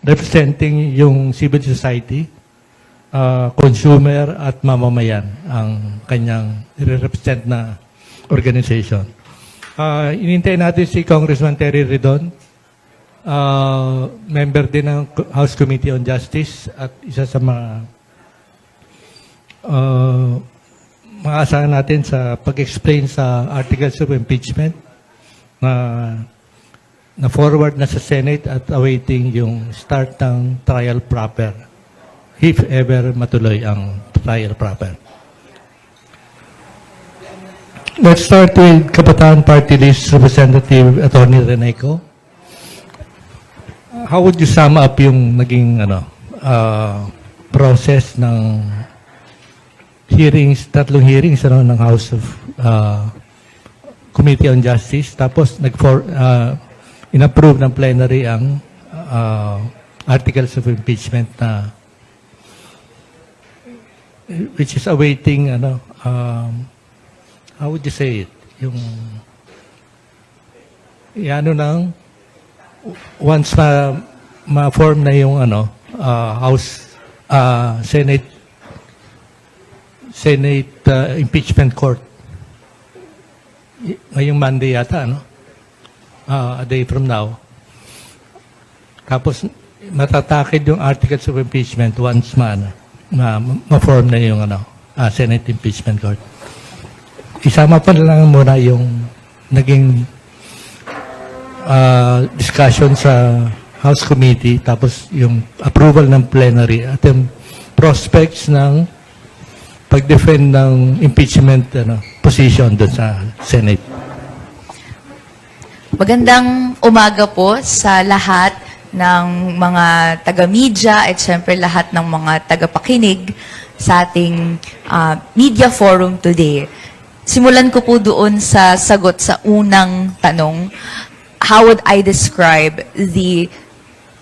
representing yung civil society, consumer at mamamayan ang kanyang represent na organization. Inintay natin si Congressman Terry Redon, member din ng House Committee on Justice at isa sa mga maasahan natin sa pag-explain sa articles of impeachment na forward na sa Senate at awaiting yung start ng trial proper, if ever matuloy ang trial proper. Let's start with Kabataan Party List Representative Attorney Reneco. How would you sum up yung naging process ng hearings, tatlong hearings ng House of Committee on Justice, tapos in-approve ng plenary ang articles of impeachment na which is awaiting how would you say it? Yung nang once ma-form na yung House Senate Impeachment Court. Ngayong Monday yata, a day from now. Tapos, matatakid yung articles of impeachment once ma-form na yung Senate Impeachment Court. Isama pa lang muna yung naging discussion sa House Committee, tapos yung approval ng plenary at yung prospects ng pag-defend ng impeachment position doon sa Senate. Magandang umaga po sa lahat ng mga taga-media at syempre lahat ng mga taga-pakinig sa ating media forum today. Simulan ko po doon sa sagot sa unang tanong. How would I describe the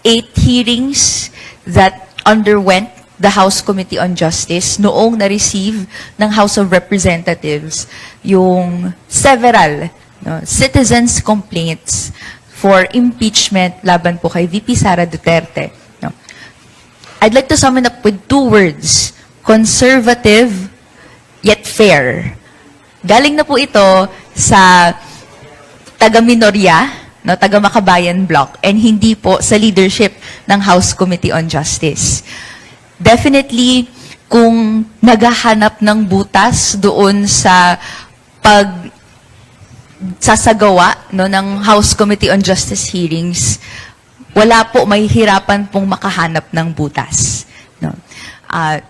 8 hearings that underwent the House Committee on Justice noong na-receive ng House of Representatives yung several citizens' complaints for impeachment laban po kay VP Sara Duterte. I'd like to sum it up with 2 words: conservative yet fair. Galing na po ito sa taga-minorya, taga-Makabayan Bloc, and hindi po sa leadership ng House Committee on Justice. Definitely, kung naghahanap ng butas doon sa pagsasagawa ng House Committee on Justice hearings, wala po, may hirapan pong makahanap ng butas.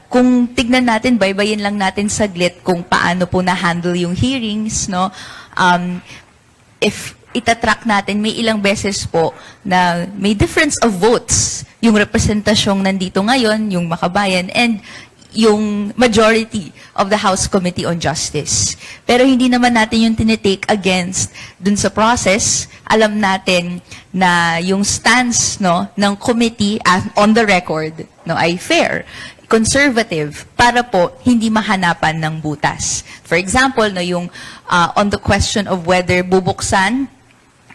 Kung tignan natin, baybayin lang natin saglit kung paano po na-handle yung hearings, if itatrack natin, may ilang beses po na may difference of votes yung representasyong nandito ngayon, yung Makabayan, and yung majority of the House Committee on Justice. Pero hindi naman natin yung tinitake against dun sa process. Alam natin na yung stance ng committee on the record ay fair, conservative, para po hindi mahanapan ng butas. For example, yung on the question of whether bubuksan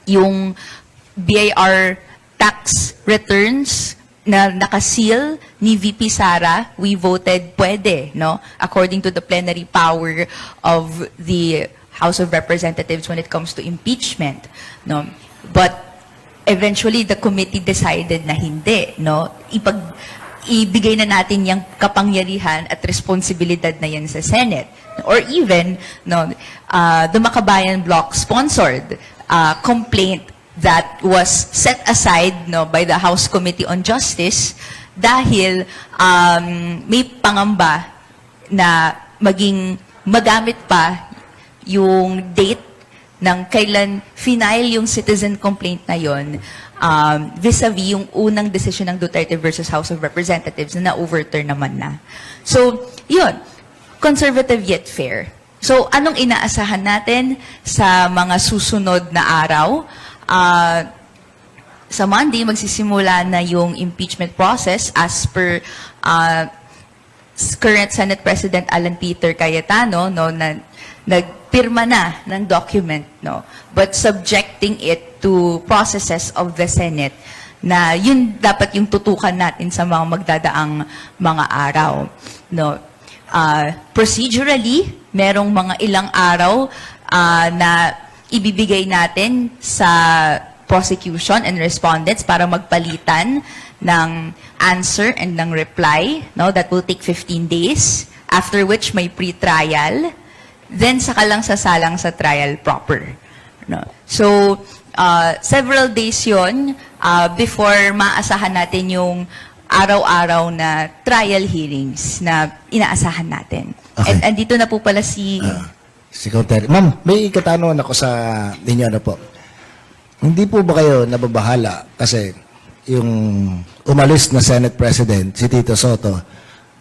yung BIR tax returns na nakaseal ni VP Sara, we voted pwede, according to the plenary power of the House of Representatives when it comes to impeachment, But eventually the committee decided na hindi, ibigay na natin yung kapangyarihan at responsibilidad na yan sa Senate. Or even, the Makabayan Bloc sponsored complaint that was set aside by the House Committee on Justice dahil may pangamba na magamit pa yung date ng kailan final yung citizen complaint na yon vis-a-vis yung unang desisyon ng Duterte versus House of Representatives na na-overturn naman na. So, yun, conservative yet fair. So, anong inaasahan natin sa mga susunod na araw? Sa Monday, magsisimula na yung impeachment process as per current Senate President Alan Peter Cayetano, na nagpirma na ng document, but subjecting it to processes of the Senate na yun dapat yung tutukan natin sa mga magdadaang mga araw. No? Procedurally, merong mga ilang araw na ibibigay natin sa prosecution and respondents para magpalitan ng answer and ng reply. No? That will take 15 days, after which may pre-trial, then saka lang sasalang sa trial proper. No? So, several days yon before maasahan natin yung araw-araw na trial hearings na inaasahan natin. Okay. And andito na po pala si... Secretary. Ma'am, may katanungan ako sa inyo ano po. Hindi po ba kayo nababahala kasi yung umalis na Senate President, si Tito Soto,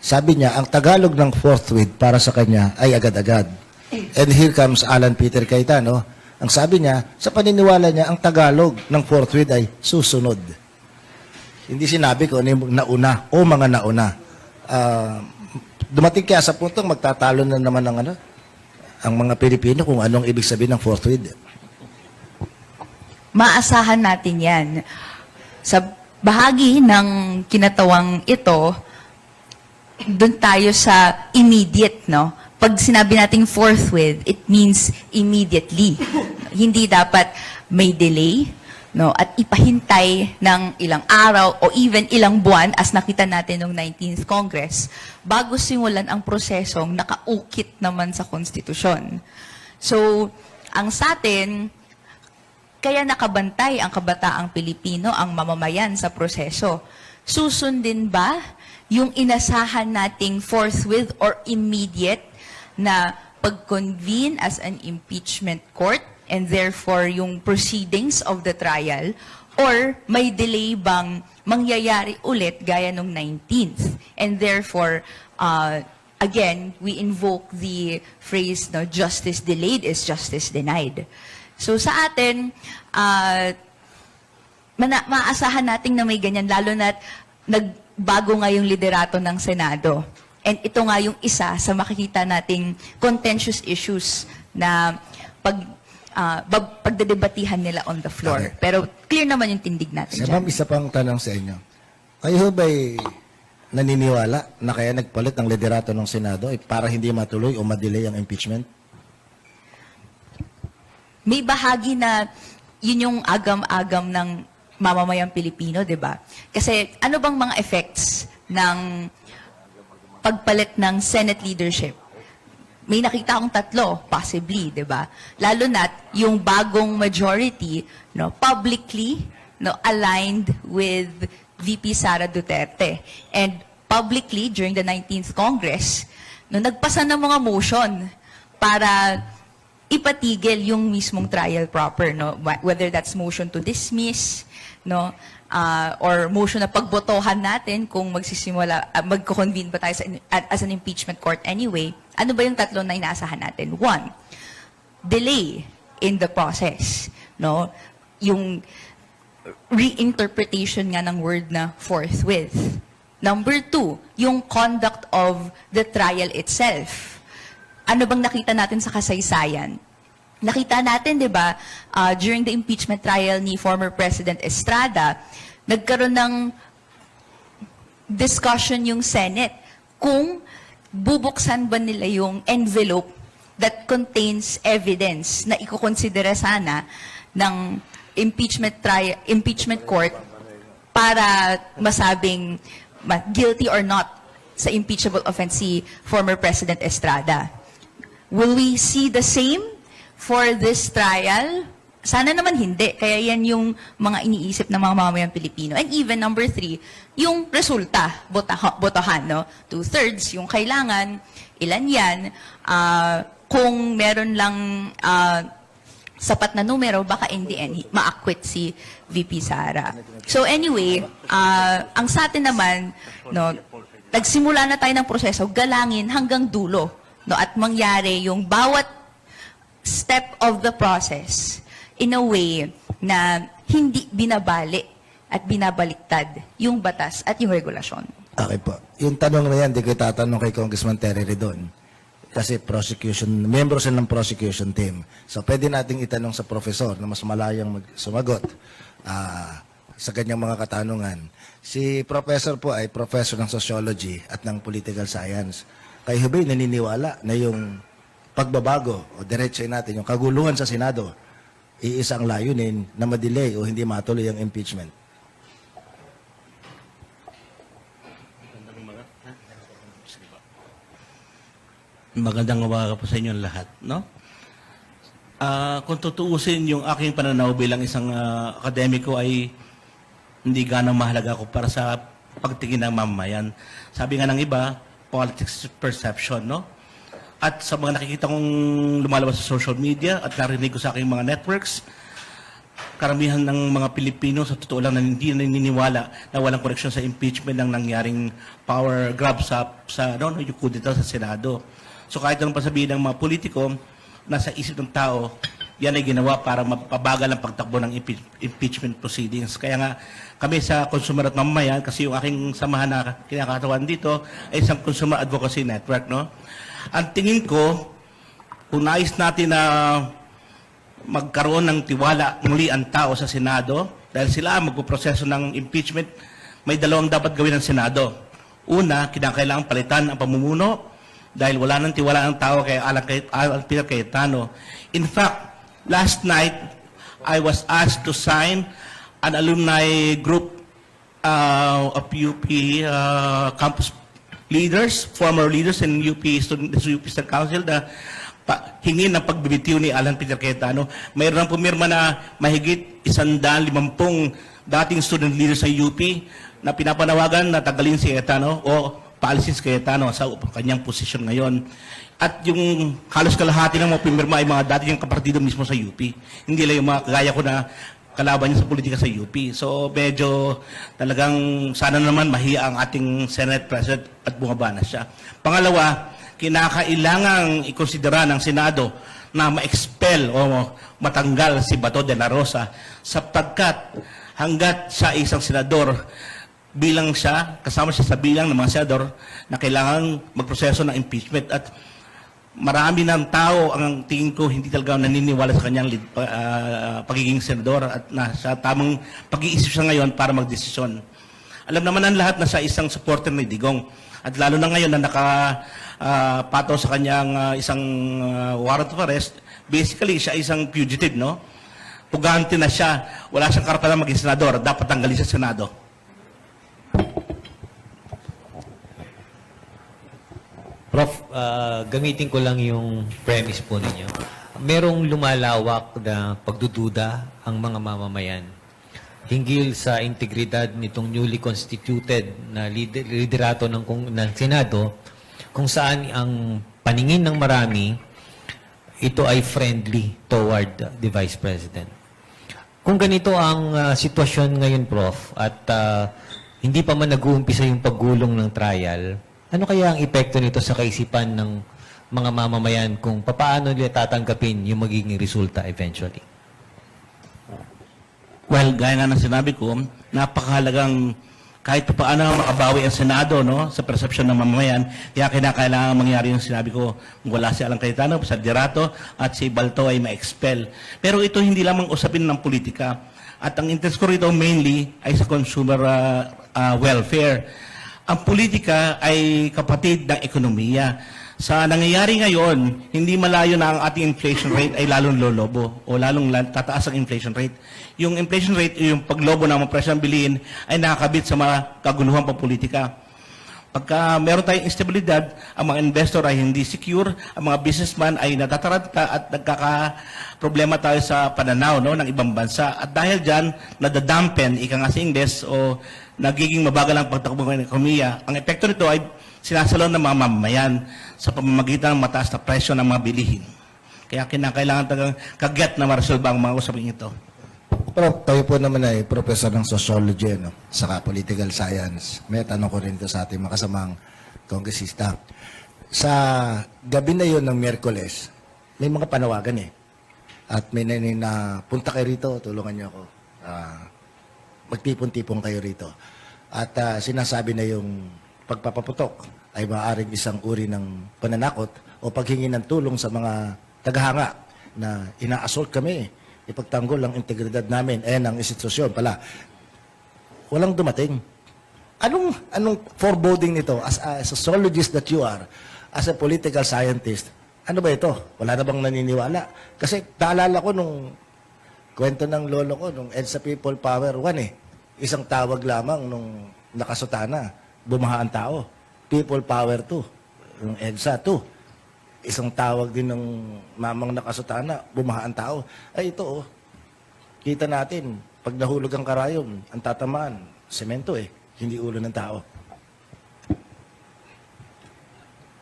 sabi niya, ang Tagalog ng forthwith para sa kanya ay agad-agad. And here comes Alan Peter Cayetano. Ang sabi niya, sa paniniwala niya, ang Tagalog ng forthwith ay susunod. Hindi sinabi ko ano yung nauna o mga nauna. Dumating kaya sa puntong magtatalo na naman ng ano, ang mga Pilipino kung anong ibig sabihin ng forthwith. Maasahan natin yan. Sa bahagi ng kinatawang ito, doon tayo sa immediate, no? Pag sinabi nating forthwith, it means immediately. Hindi dapat may delay, no? At ipahintay ng ilang araw o even ilang buwan, as nakita natin noong 19th Congress, bago simulan ang prosesong nakaukit naman sa konstitusyon. So, ang sa atin, kaya nakabantay ang kabataang Pilipino, ang mamamayan sa proseso. Susundin ba yung inasahan nating forthwith or immediate na pag-convene as an impeachment court and therefore yung proceedings of the trial, or may delay bang mangyayari ulit gaya nung 19th? And therefore, again, we invoke the phrase, no, justice delayed is justice denied. So sa atin, maasahan natin na may ganyan, lalo na nagbago nga yung liderato ng Senado. And ito nga yung isa sa makikita nating contentious issues na pagdedebatihan nila on the floor. Okay. Pero clear naman yung tindig natin So, dyan. ma'am, isa pang tanong sa inyo. Kayo ba'y naniniwala na kaya nagpalit ang liderato ng Senado para hindi matuloy o madelay ang impeachment? May bahagi na yun yung agam-agam ng mamamayang Pilipino, di ba? Kasi ano bang mga effects ng pagpalit ng Senate leadership? May nakita akong tatlo, possibly, di ba? Lalo na't yung bagong majority, no, publicly, no, aligned with VP Sara Duterte. And publicly, during the 19th Congress, no, nagpasa ng mga motion para ipatigil yung mismong trial proper, no? Whether that's motion to dismiss, no, or motion na pagbotohan natin kung magsisimula, magko-convene ba tayo as an impeachment court anyway. Ano ba yung tatlo na inaasahan natin? One, delay in the process, no? Yung reinterpretation nga ng word na forthwith. Number two, yung conduct of the trial itself. Ano bang nakita natin sa kasaysayan? Nakita natin, di ba, during the impeachment trial ni former President Estrada, nagkaroon ng discussion yung Senate kung bubuksan ba nila yung envelope that contains evidence na ikukonsidera sana ng impeachment court para masabing guilty or not sa impeachable offense si former President Estrada. Will we see the same for this trial? Sana naman hindi. Kaya yan yung mga iniisip ng mga mamamayang Pilipino. And even number three, yung resulta, botohan, no? 2/3 yung kailangan, ilan yan, kung meron lang sapat na numero, baka in the end, ma-acquit si VP Sara. So anyway, ang sa atin naman, no, nagsimula na tayo ng proseso, galangin hanggang dulo, no, at mangyari yung bawat step of the process in a way na hindi binabali at binabaliktad yung batas at yung regulasyon. Okay po. Yung tanong na yan, di ko tatanong kay Congressman Terry Redon. Kasi member sila ng prosecution team. So, pwede nating itanong sa professor na mas malayang sumagot. sa kanyang mga katanungan. Si Professor po ay Professor ng Sociology at ng Political Science. Kayo ba'y naniniwala na yung pagbabago o diretsahin natin, yung kaguluhan sa Senado, iisang layunin na madelay o hindi matuloy ang impeachment? Magandang umaga po sa inyo lahat, no? Kung tutuusin yung aking pananaw bilang isang akademiko ay hindi ganang mahalaga ako para sa pagtingin ng mamamayan. Sabi nga ng iba, politics is perception, no? At sa mga nakikita kong lumalabas sa social media at narinig ko sa aking mga networks, karamihan ng mga Pilipino sa totoo lang na hindi naniniwala na walang koneksyon sa impeachment ng nangyaring power grab sa yung kudeta sa Senado. So kahit anong pasabihin ng mga politiko, nasa isip ng tao, yan ay ginawa para mapabagal ang pagtakbo ng impeachment proceedings. Kaya nga kami sa Consumer at Mamamayan, kasi yung aking samahan na kinakatawan dito ay isang Consumer Advocacy Network. No? Ang tingin ko, kung nais natin na magkaroon ng tiwala muli ang tao sa Senado, dahil sila magpuproseso ng impeachment, may dalawang dapat gawin ng Senado. Una, kinakailangan palitan ang pamumuno, dahil wala nang tiwala ang tao kay Alan Peter Cayetano. In fact, last night, I was asked to sign an alumni group of UP campus leaders, former leaders in UP Student Council na hingin ng pagbibitiw ni Alan Peter Cayetano. Mayroon ng pumirma na mahigit 150 dating student leaders sa UP na pinapanawagan na tagalin si Cayetano o paalisin si Cayetano sa kanyang posisyon ngayon. At yung halos kalahati ng mga pumirma ay mga dati niyang kapartido mismo sa UP. Hindi lang yung mga kagaya ko na kalaban niya sa politika sa UP. So medyo talagang sana naman mahiya ang ating Senate President at bumaba na siya. Pangalawa, kinakailangang ikonsidera ng Senado na ma-expel o matanggal si Bato de la Rosa sapagkat hanggat siya isang senador, bilang siya, kasama siya sa bilang ng mga senador na kailangan magproseso ng impeachment at marami ng tao ang tingin ko hindi talaga naniniwala sa kanyang pagiging senador at nasa tamang pag-iisip siya ngayon para magdesisyon. Alam naman ang lahat na siya isang supporter ni Digong at lalo na ngayon na nakapato sa kanyang isang warrant of arrest, basically siya isang fugitive, no? Pugante na siya, wala siyang karapatan maging senador, dapat tanggalin sa Senado. Prof, gamitin ko lang yung premise po ninyo. Merong lumalawak na pagdududa ang mga mamamayan hinggil sa integridad nitong newly constituted na liderato ng Senado kung saan ang paningin ng marami ito ay friendly toward the Vice President. Kung ganito ang sitwasyon ngayon, Prof, at hindi pa man nag-uumpisa yung paggulong ng trial, ano kaya ang epekto nito sa kaisipan ng mga mamamayan kung paano nila tatanggapin yung magiging resulta eventually? Well, gaya nga ng sinabi ko, napakahalagang kahit paano makabawi ang Senado, no, sa persepsyon ng mamamayan, kaya kinakailangan mangyari yung sinabi ko, wala si Alan Cayetano, sa liderato, at si Balto ay ma-expel. Pero ito hindi lamang usapin ng politika. At ang interest ko rito mainly ay sa consumer welfare. Ang politika ay kapatid ng ekonomiya. Sa nangyayari ngayon, hindi malayo na ang ating inflation rate ay lalong lolobo o lalong tataas ang inflation rate. Yung inflation rate, yung paglobo ng mga presyo ng bilihin ay nakakabit sa mga kaguluhan pang politika. Pagka meron tayong instabilidad, ang mga investor ay hindi secure, ang mga businessman ay natataranta at nagkaka-problema tayo sa pananaw, no, ng ibang bansa. At dahil dyan, nadadampen, ika nga sa Ingles, o nagiging mabagal ang pagtakbo ng ekonomiya. Ang epekto nito ay sinasalon ng mga mamamayan sa pamamagitan ng mataas na presyo ng mga bilihin. Kaya kinakailangan talagang kagyat na maresolba ang mga usapin ito. Pero kayo po naman ay professor ng sociology, no? Saka political science. May tanong ko rin ito sa ating makasamang kongresista. Sa gabi na yun ng Miyerkules, may mga panawagan eh. At may na punta kayo rito, tulungan niyo ako. Magtipon-tipon kayo rito. At sinasabi na yung pagpapaputok ay maaaring isang uri ng pananakot o paghingi ng tulong sa mga tagahanga na ina-assault kami, ipagtanggol ang integridad namin ang institusyon pala. walang dumating. Anong foreboding nito as a sociologist that you are, as a political scientist? Ano ba ito? Wala na bang naniniwala? Kasi naalala ko nung kwento ng lolo ko, nung EDSA People Power 1 isang tawag lamang nung nakasutana, bumaha ang tao. People Power 2, nung EDSA 2. Isang tawag din ng mamang nakasutana, bumaha ang tao. Ay ito kita natin, pag nahulog ang karayom, ang tatamaan, semento hindi ulo ng tao.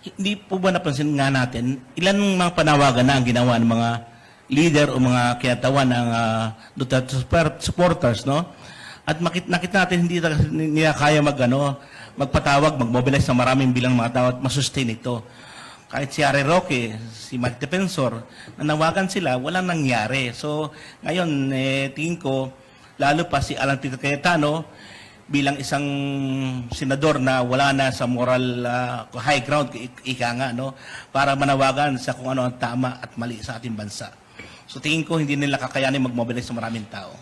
Hindi po ba napansin nga natin, ilan mga panawagan na ang ginawa ng mga leader o mga kinatawan ng Duterte supporters, no? At nakita natin hindi nila kaya magpatawag, mag-mobilize ng maraming bilang mga tao at masustain ito. Kahit si Harry Roque, si Mike Defensor, nanawagan sila, walang nangyari. So, ngayon, tingin ko, lalo pa si Alan Peter Cayetano, bilang isang senador na wala na sa moral high ground, ika nga, no? Para manawagan sa kung ano ang tama at mali sa ating bansa. So tingin ko hindi nila kakayanin mag-mobilize sa maraming tao.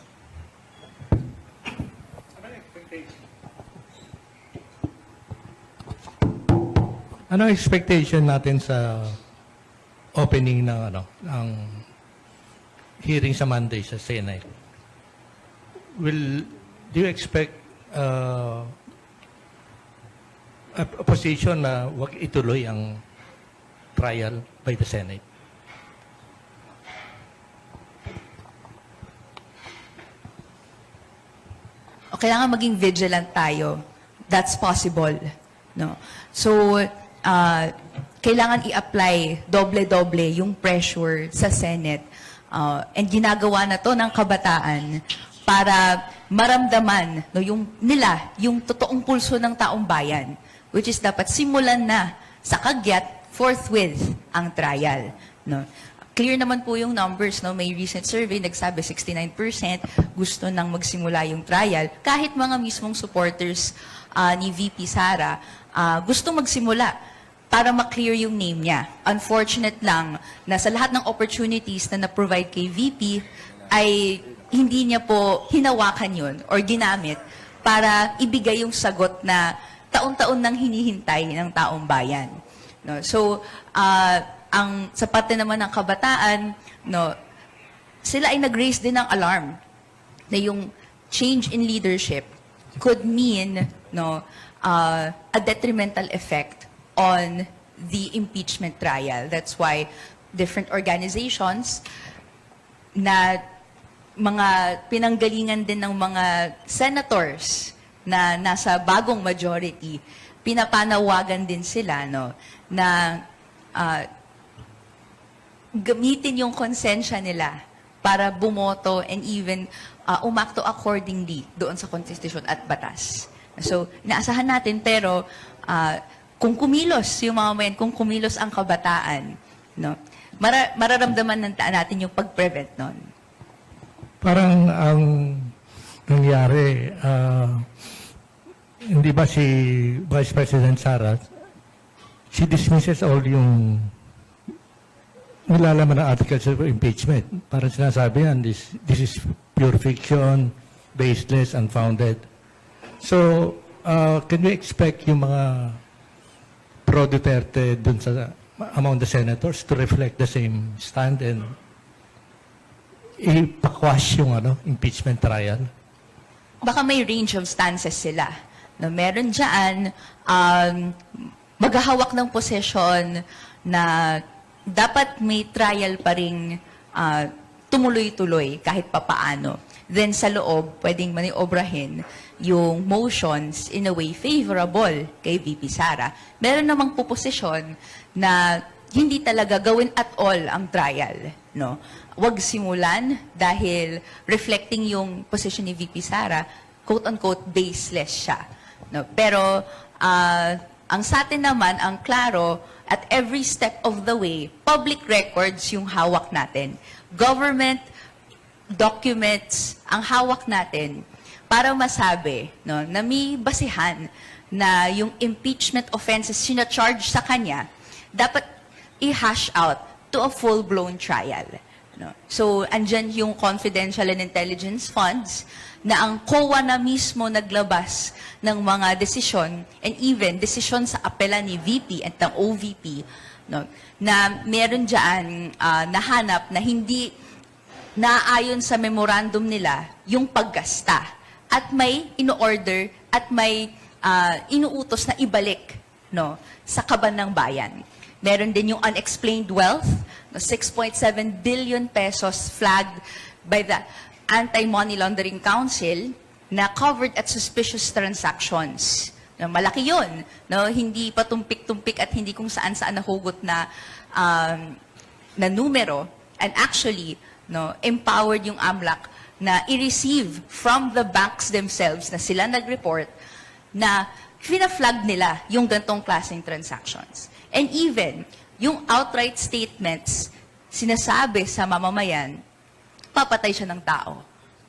Ano ang expectation natin sa opening ng ng hearing sa Monday sa Senate? Do you expect opposition na wag ituloy ang trial by the Senate? O kailangan maging vigilant tayo. That's possible. No? So, kailangan i-apply doble-doble yung pressure sa Senate. And ginagawa na to ng kabataan para maramdaman yung totoong pulso ng taong bayan, which is dapat simulan na sa kagyat forthwith ang trial. No? Clear naman po yung numbers. No? May recent survey, nagsabi 69% gusto nang magsimula yung trial. Kahit mga mismong supporters ni VP Sara gusto magsimula para ma-clear yung name niya. Unfortunate lang na sa lahat ng opportunities na na-provide kay VP ay hindi niya po hinawakan yun or ginamit para ibigay yung sagot na taon-taon nang hinihintay ng taong bayan. No? So, sa parte naman ng kabataan, no, sila ay nag-raise din ng alarm na yung change in leadership could mean a detrimental effect on the impeachment trial. That's why different organizations na mga pinanggalingan din ng mga senators na nasa bagong majority, pinapanawagan din sila na gamitin yung konsensya nila para bumoto and even umakto accordingly doon sa konstitusyon at batas. So, inaasahan natin pero kung kumilos yung mga mayan, kung kumilos ang kabataan, mararamdaman natin yung pag-prevent nun. Parang ang nangyari, hindi ba si Vice President Sara, she dismisses all yung nilalaman ng articles of impeachment. Parang sinasabi yan, this is pure fiction, baseless, unfounded. So, can we expect yung mga pro-Duterte dun sa among the senators to reflect the same stand and ipakwash yung impeachment trial? Baka may range of stances sila. Meron dyan, maghahawak ng posisyon na dapat may trial pa rin tumuloy-tuloy kahit papaano. Then sa loob, pwedeng maniobrahin yung motions in a way favorable kay VP Sara. Meron namang puposisyon na hindi talaga gawin at all ang trial. No? Wag simulan dahil reflecting yung position ni VP Sara, quote-unquote, baseless siya. No? Pero ang sa atin naman, ang klaro, at every step of the way, public records yung hawak natin. Government documents ang hawak natin para masabi na may basihan na yung impeachment offenses sinacharge sa kanya, dapat i-hash out to a full-blown trial. No? So, andyan yung confidential and intelligence funds na ang COA na mismo naglabas ng mga desisyon and even desisyon sa apela ni VP at ng OVP, no? Na meron dyan nahanap na hindi naayon sa memorandum nila yung paggasta at may in-order at may inuutos na ibalik, no, sa kaban ng bayan. Meron din yung unexplained wealth, no, 6.7 billion pesos flagged by the Anti-Money Laundering Council na covered at suspicious transactions. No, malaki yun. No? Hindi patumpik-tumpik at hindi kung saan-saan nahugot na numero. And actually, no, empowered yung AMLAC na i-receive from the banks themselves na sila nag-report na fina-flag nila yung gantong klaseng transactions. And even, yung outright statements, sinasabi sa mamamayan, papatay siya ng tao.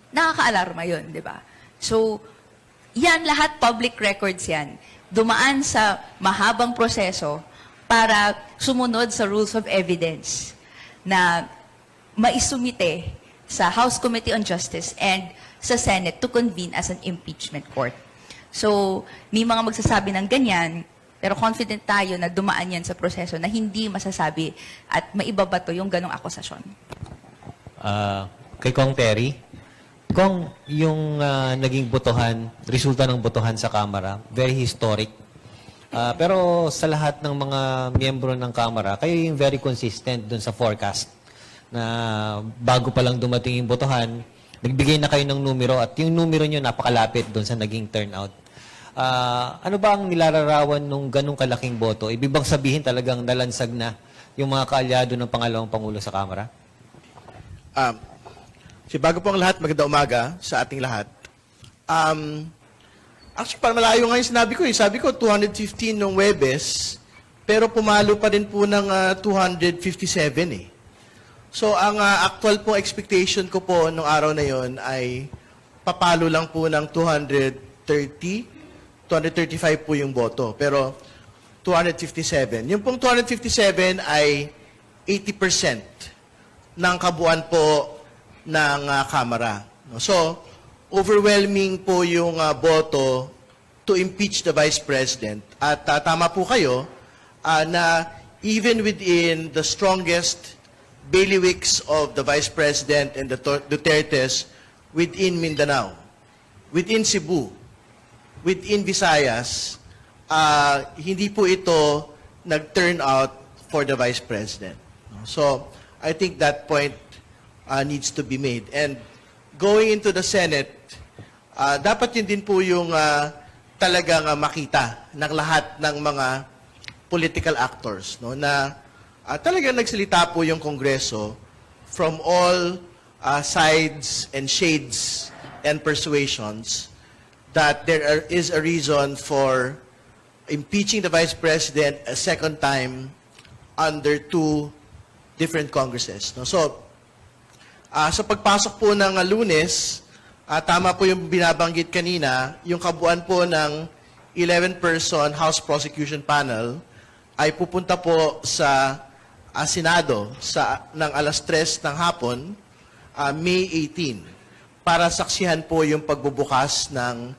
Nakaka-alarma yun, di ba? So, yan lahat public records yan. Dumaan sa mahabang proseso para sumunod sa rules of evidence na maisumite sa House Committee on Justice and sa Senate to convene as an impeachment court. So, may mga magsasabi ng ganyan, pero confident tayo na dumaan yan sa proseso na hindi masasabi at maibabato yung ganong akusasyon. Kay Kong Terry, Kong, yung naging botohan, resulta ng botohan sa Kamara, very historic. Pero sa lahat ng mga miyembro ng Kamara, kayo yung very consistent dun sa forecast na bago pa lang dumating yung botohan, nagbigay na kayo ng numero at yung numero nyo napakalapit dun sa naging turnout. Ano ba ang nilalarawan nung ganong kalaking boto? Ibig bang sabihin talagang nalansag na yung mga kaalyado ng pangalawang Pangulo sa Kamara? Bago po ang lahat, magandang umaga sa ating lahat. Actually, parang malayo nga yung sinabi ko. Sabi ko, 215 nung Webes, pero pumalo pa rin po ng 257 eh. So, ang actual po expectation ko po nung araw na yon ay papalo lang po ng 235 po yung boto. Pero 257. Yung pong 257 ay 80% ng kabuuan po ng Kamara. So, overwhelming po yung boto to impeach the Vice President. At tama po kayo na even within the strongest bailiwicks of the Vice President and the Dutertes within Mindanao, within Cebu, within Visayas, hindi po ito nag-turn out for the Vice President. So, I think that point needs to be made. And going into the Senate, dapat yun din po yung talagang makita ng lahat ng mga political actors, no, na talagang nagsalita po yung Kongreso from all sides and shades and persuasions that there is a reason for impeaching the Vice President a second time under two different Congresses. No? So, sa pagpasok po ng Lunes, tama po yung binabanggit kanina, yung kabuuan po ng 11-person House Prosecution Panel ay pupunta po sa Senado ng alas 3 ng hapon, May 18, para saksihan po yung pagbubukas ng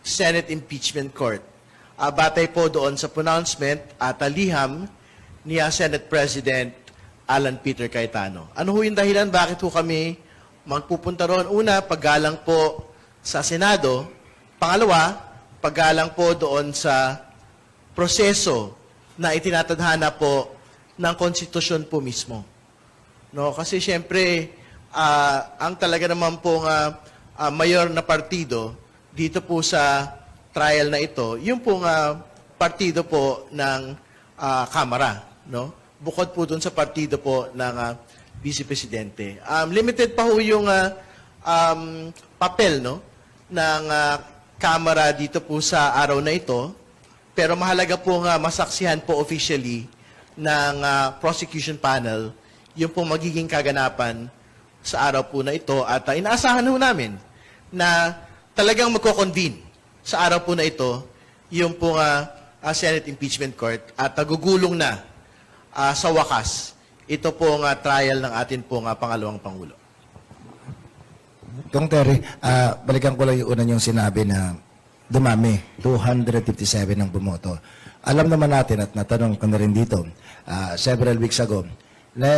Senate Impeachment Court. Batay po doon sa pronouncement at liham ni Senate President Alan Peter Cayetano. Ano ho yung dahilan? Bakit ho kami magpupunta roon? Una, paggalang po sa Senado. Pangalawa, paggalang po doon sa proseso na itinatadhana po ng konstitusyon po mismo. No, kasi siyempre, ang talaga naman pong mayor na partido dito po sa trial na ito, yung pong partido po ng Kamara, no? Bukod po dun sa partido po ng Vice Presidente. Limited pa ho yung papel, no, ng Kamara dito po sa araw na ito, pero mahalaga po masaksihan po officially ng prosecution panel yung po magiging kaganapan sa araw po na ito at inaasahan ho namin na talagang magko-convene sa araw po na ito yung po Senate Impeachment Court at gugulong na sa wakas ito pong trial ng atin pong pangalawang Pangulo. Kung Terry, balikan ko lang yung una yung sinabi na dumami, 257 ang bumoto. Alam naman natin at natanong ko na rin dito, several weeks ago, na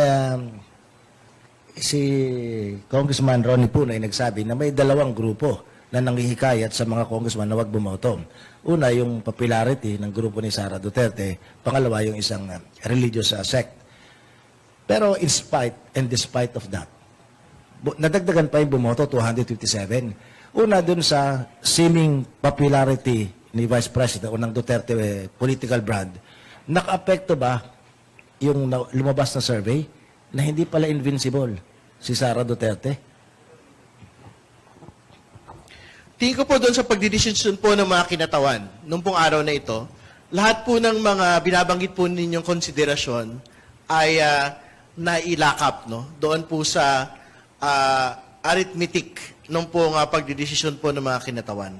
si Congressman Ronnie Puna ay nagsabi na may dalawang grupo na nanghihikayat sa mga congressman na wag bumoto. Una, yung popularity ng grupo ni Sara Duterte. Pangalawa, yung isang religious sect. Pero in spite and despite of that, nadagdagan pa yung bumoto, 257. Una, dun sa seeming popularity ni Vice President o ng Duterte political brand, naka-apekto ba yung lumabas na survey na hindi pala invincible si Sara Duterte? Tingin ko po doon sa pagdidesisyon po ng mga kinatawan, nung pong araw na ito, lahat po ng mga binabanggit po ninyong konsiderasyon ay nailakap, no? Doon po sa arithmetic nung pong pagdidesisyon po ng mga kinatawan.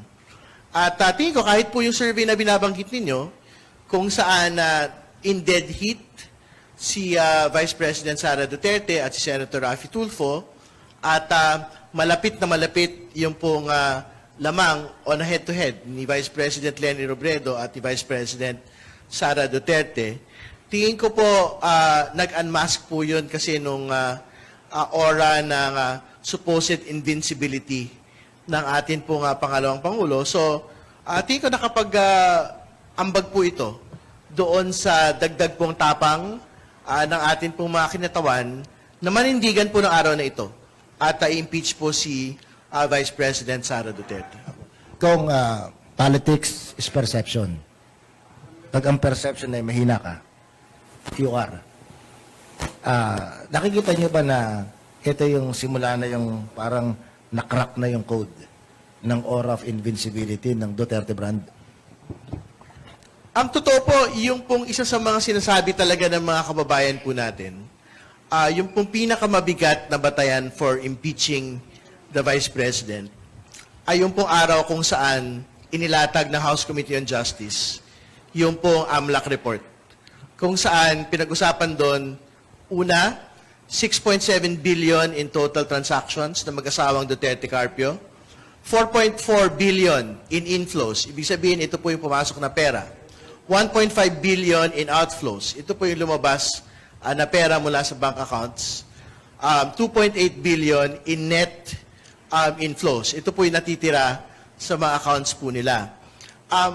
At tingin ko kahit po yung survey na binabanggit ninyo, kung saan in dead heat si Vice President Sara Duterte at si Senator Raffy Tulfo, at malapit na malapit yung pong lamang on a head-to-head ni Vice President Leni Robredo at ni Vice President Sara Duterte, tingin ko po nag-unmask po yun kasi nung aura ng supposed invincibility ng atin pong pangalawang Pangulo. So, tingin ko nakapag-ambag po ito doon sa dagdag pong tapang ng atin pong mga kinatawan na manindigan po ng araw na ito at i-impeach po si Vice President Sara Duterte. Kung politics is perception, pag ang perception ay mahina ka, you are. Nakikita niyo ba na ito yung simula na yung parang nakrack na yung code ng aura of invincibility ng Duterte brand? Ang totoo po, yung pong isa sa mga sinasabi talaga ng mga kababayan po natin, yung pong pinakamabigat na batayan for impeaching the Vice President ay yung pong araw kung saan inilatag ng House Committee on Justice yung pong AMLAC report. Kung saan pinag-usapan doon, una, 6.7 billion in total transactions na mag-asawang Duterte Carpio, 4.4 billion in inflows. Ibig sabihin, ito po yung pumasok na pera. 1.5 billion in outflows. Ito po yung lumabas na pera mula sa bank accounts. 2.8 billion in net inflows. Ito po yung natitira sa mga accounts po nila.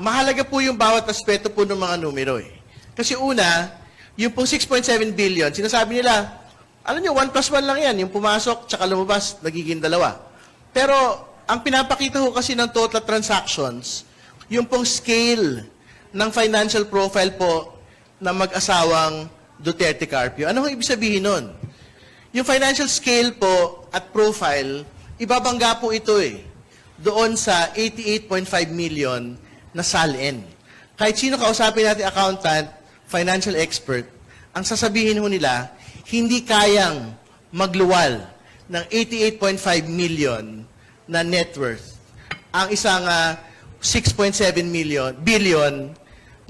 Mahalaga po yung bawat aspeto po ng mga numero eh. Kasi una, yung pong 6.7 billion, sinasabi nila, alam nyo, 1 plus 1 lang yan. Yung pumasok, tsaka lumabas, nagiging 2. Pero, ang pinapakita ko kasi ng total transactions, yung pong scale ng financial profile po ng mag-asawang Duterte Carpio. Ano ang ibig sabihin nun? Yung financial scale po at profile, ibabangga po ito eh. Doon sa 88.5 million na SALN. Kahit sino kausapin natin, accountant, financial expert, ang sasabihin ho nila, hindi kayang magluwal ng 88.5 million na net worth ang isang 6.7 billion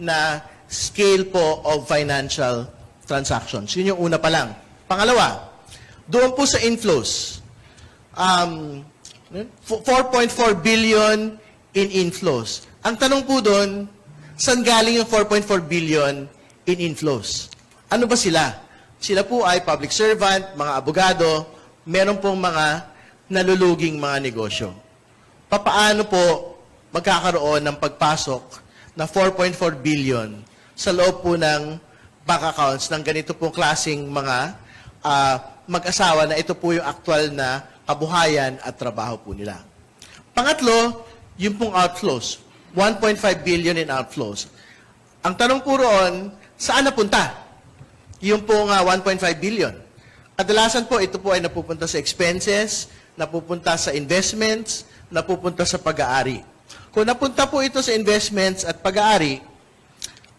na scale po of financial transactions. Yun yung una pa lang. Pangalawa, doon po sa inflows, 4.4 billion in inflows. Ang tanong po doon, saan galing yung 4.4 billion in inflows? Ano ba sila? Sila po ay public servant, mga abogado, meron pong mga naluluging mga negosyo. Papaano po magkakaroon ng pagpasok na 4.4 billion sa loob po ng bank accounts ng ganito pong klaseng mga mag-asawa na ito po yung aktual na kabuhayan at trabaho po nila. Pangatlo, yung pong outflows. 1.5 billion in outflows. Ang tanong po roon, saan napunta? Yung pong 1.5 billion. Kadalasan po, ito po ay napupunta sa expenses, napupunta sa investments, napupunta sa pag-aari. Kung napunta po ito sa investments at pag-aari,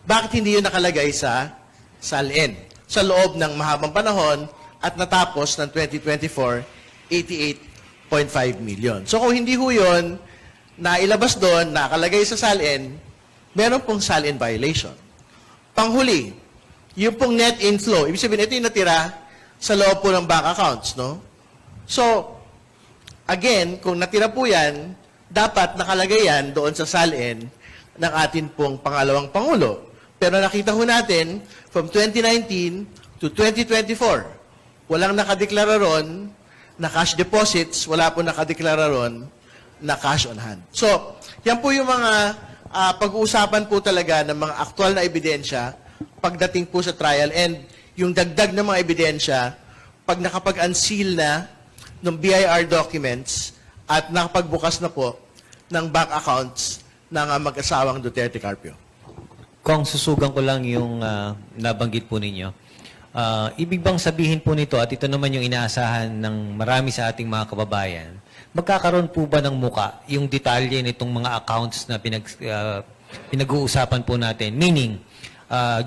bakit hindi yun nakalagay sa SALN? Sa loob ng mahabang panahon at natapos ng 2024, 88.5 million. So kung hindi ho yun, nailabas doon, nakalagay sa SALN, meron pong SALN violation. Panghuli, yung pong net inflow, ibig sabihin, ito yung natira sa loob po ng bank accounts, no? So, again, kung natira po yan, dapat nakalagay yan doon sa SALN ng atin pong pangalawang Pangulo. Pero nakita ho natin, from 2019 to 2024, walang nakadeklara ron na cash deposits, wala po nakadeklara ron na cash on hand. So, yan po yung mga pag-uusapan po talaga ng mga aktual na ebidensya pagdating po sa trial, and yung dagdag na mga ebidensya pag nakapag-unseal na ng BIR documents at nakapagbukas na po ng bank accounts ng mag-asawang Duterte Carpio. Kung susugan ko lang yung nabanggit po ninyo, ibig bang sabihin po nito, at ito naman yung inaasahan ng marami sa ating mga kababayan, magkakaroon po ba ng muka yung detalye nitong mga accounts na pinag-uusapan po natin? Meaning,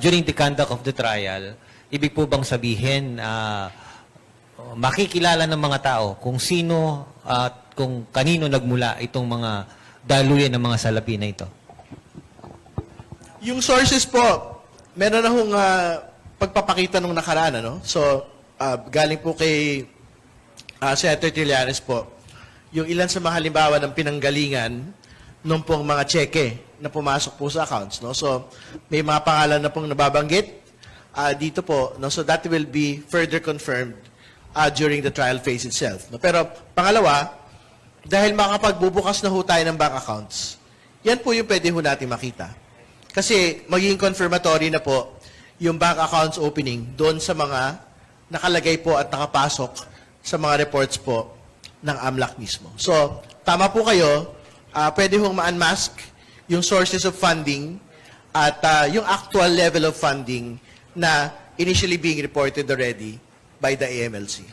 during the conduct of the trial, ibig po bang sabihin, makikilala ng mga tao kung sino at kung kanino nagmula itong mga daluyan ng mga salapi na ito? Yung sources po, meron na hong pagpapakita nung nakaraan, ano? So, galing po kay Senator Trillanes po, yung ilan sa mga halimbawa ng pinanggalingan nung pong mga cheque na pumasok po sa accounts, no? So, may mga pangalan na pong nababanggit dito po, no? So, that will be further confirmed during the trial phase itself. No? Pero, pangalawa, dahil makapagbubukas na ho tayo ng bank accounts, yan po yung pwede ho natin makita. Kasi, magiging confirmatory na po yung bank accounts opening doon sa mga nakalagay po at nakapasok sa mga reports po ng AMLAC mismo. So, tama po kayo, pwede hong ma-unmask yung sources of funding at yung actual level of funding na initially being reported already by the AMLC.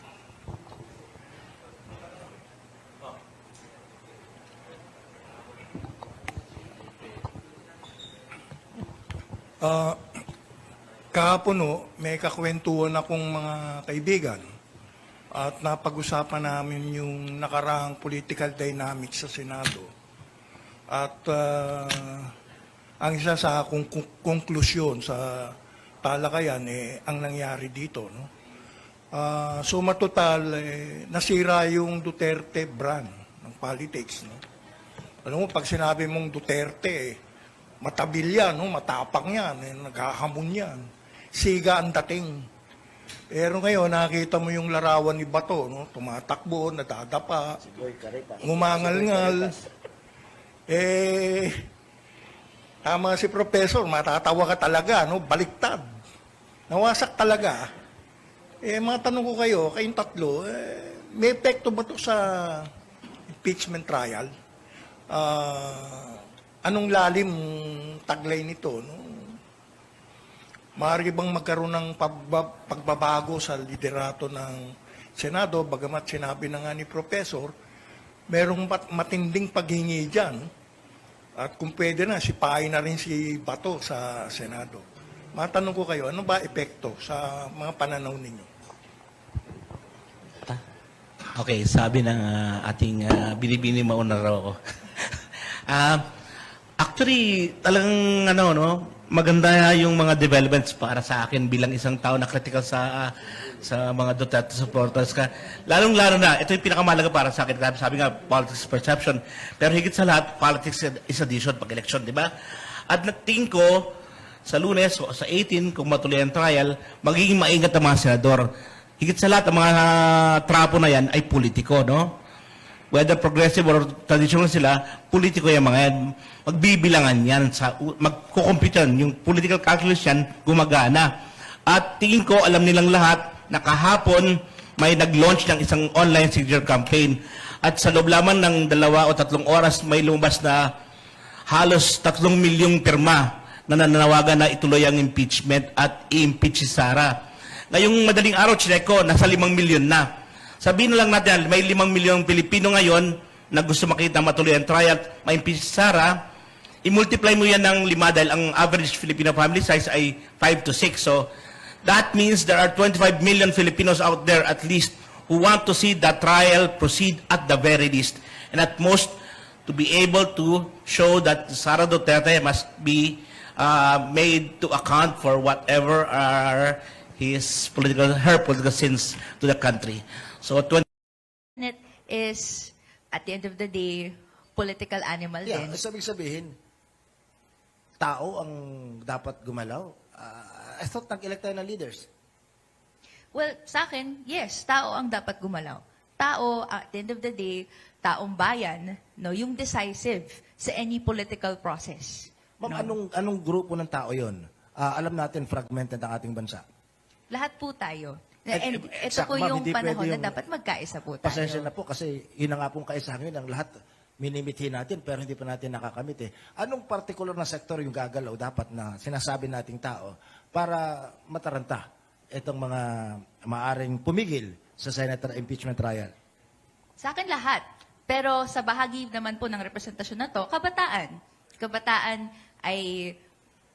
Kahapon may kakwentuhan akong mga kaibigan at napag-usapan namin yung nakarahang political dynamics sa Senado. At ang isa sa akong konklusyon sa talakayan ang nangyari dito. No? Suma total, nasira yung Duterte brand ng politics. No? Alam mo, pag sinabi mong Duterte, matabil yan, no? Matapang yan, naghahamon yan. Siga ang dating. Pero ngayon, nakita mo yung larawan ni Bato, no? Tumatakbo, nadadapa, ngumangal-ngal. Tama si Professor, matatawa ka talaga, no? Baliktad. Nawasak talaga. Matanong ko kayo, kayong tatlo, may epekto ba ito sa impeachment trial? Anong lalim taglay nito? No? Maaari bang magkaroon ng pagbabago sa liderato ng Senado, bagamat sinabi na nga ni Professor, merong matinding paghingi dyan. At kung pwede na, sipahin na rin si Bato sa Senado. Matanong ko kayo, ano ba epekto sa mga pananaw ninyo? Okay, sabi ng ating binibini mauna raw ako. Actually, talagang maganda yung mga developments para sa akin bilang isang tao na critical sa mga Duterte supporters ka. Lalong-lalo na, ito yung pinakamalaga para sa akin. Sabi nga, politics is perception. Pero higit sa lahat, politics is addition pag-election, di ba? At natingin ko, sa Lunes o sa 18, kung matuloy ang trial, magiging maingat ang mga senador. Higit sa lahat, ang mga trapo na yan ay politiko, no? Whether progressive or traditional sila, politiko yung mga yan. Magbibilangan yan, magkukompute yan. Yung political calculus yan, gumagana. At tingin ko, alam nilang lahat, na kahapon may nag-launch ng isang online signature campaign. At sa loob lamang ng 2 o 3 oras, may lumabas na halos 3 milyong pirma na nananawagan na ituloy ang impeachment at i-impeach si Sara. Ngayong madaling araw, chinek ko, nasa 5 milyon na. Sabihin na lang natin, may 5 milyong Pilipino ngayon na gusto makita matuloy ang trial, ma-impeach si Sara. I-multiply mo yan ng 5 dahil ang average Filipino family size ay 5 to 6. So, that means there are 25 million Filipinos out there at least who want to see the trial proceed at the very least. And at most, to be able to show that Sara Duterte must be made to account for whatever are her political sins to the country. So Senate is, at the end of the day, political animal Yeah, din. sabi sabihin, tao ang dapat gumalaw. I thought nag-elect tayo ng leaders. Well, sa akin, yes, tao ang dapat gumalaw. Tao, at the end of the day, taong bayan, no, yung decisive sa any political process. Ma'am, anong grupo ng tao yon? Alam natin, fragmented ang ating bansa. Lahat po tayo. Eh, And ito exact, po ma'am, yung hindi panahon pwede na yung- dapat magkaisa po tayo. Pasensya na po kasi yun na nga pong kaisahan yun. Ang lahat minimithi natin pero hindi pa natin nakakamit eh. Anong particular na sektor yung gagalaw dapat na sinasabi nating tao para mataranta itong mga maaring pumigil sa Senator impeachment trial? Sa akin lahat. Pero sa bahagi naman po ng representasyon na to, kabataan. Kabataan ay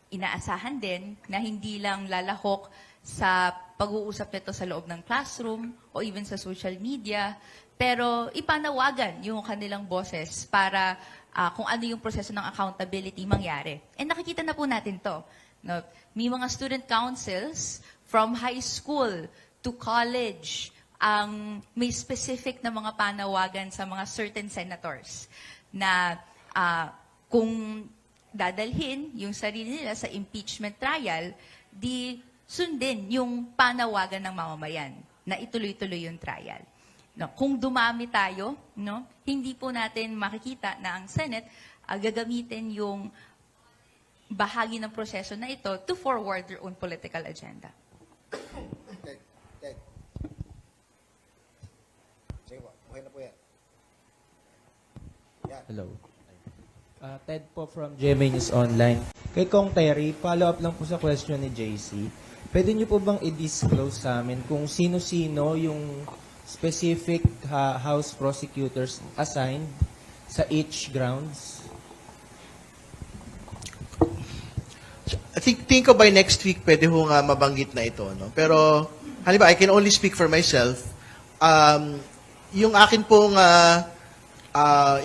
inaasahan din na hindi lang lalahok sa pag-uusap nito sa loob ng classroom o even sa social media, pero ipanawagan yung kanilang boses para kung ano yung proseso ng accountability mangyari. And nakikita na po natin to. No? May mga student councils from high school to college ang may specific na mga panawagan sa mga certain senators na kung dadalhin yung sarili nila sa impeachment trial, di sundin yung panawagan ng mamamayan na ituloy-tuloy yung trial. No, kung dumami tayo, no, hindi po natin makikita na ang Senate gagamitin yung bahagi ng proseso na ito to forward their own political agenda. Sige po, okay na po yan. Hello. Ted po from GMA News Online. Kay Kong Terry, follow up lang po sa question ni JC. Pwede niyo po bang i-disclose sa amin kung sino-sino yung specific House prosecutors assigned sa each grounds? I think ko by next week pwede ho nga mabanggit na ito. No? Pero, halimbawa, I can only speak for myself. Yung akin pong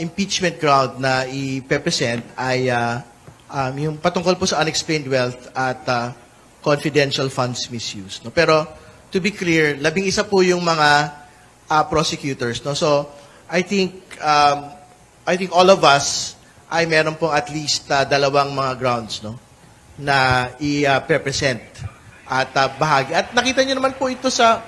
impeachment ground na i-present ay yung patungkol po sa unexplained wealth at confidential funds misuse. No? Pero, to be clear, 11 po yung mga prosecutors. No? So, I think all of us ay meron pong at least dalawang mga grounds, no? Na i-present at bahagi. At nakita niyo naman po ito sa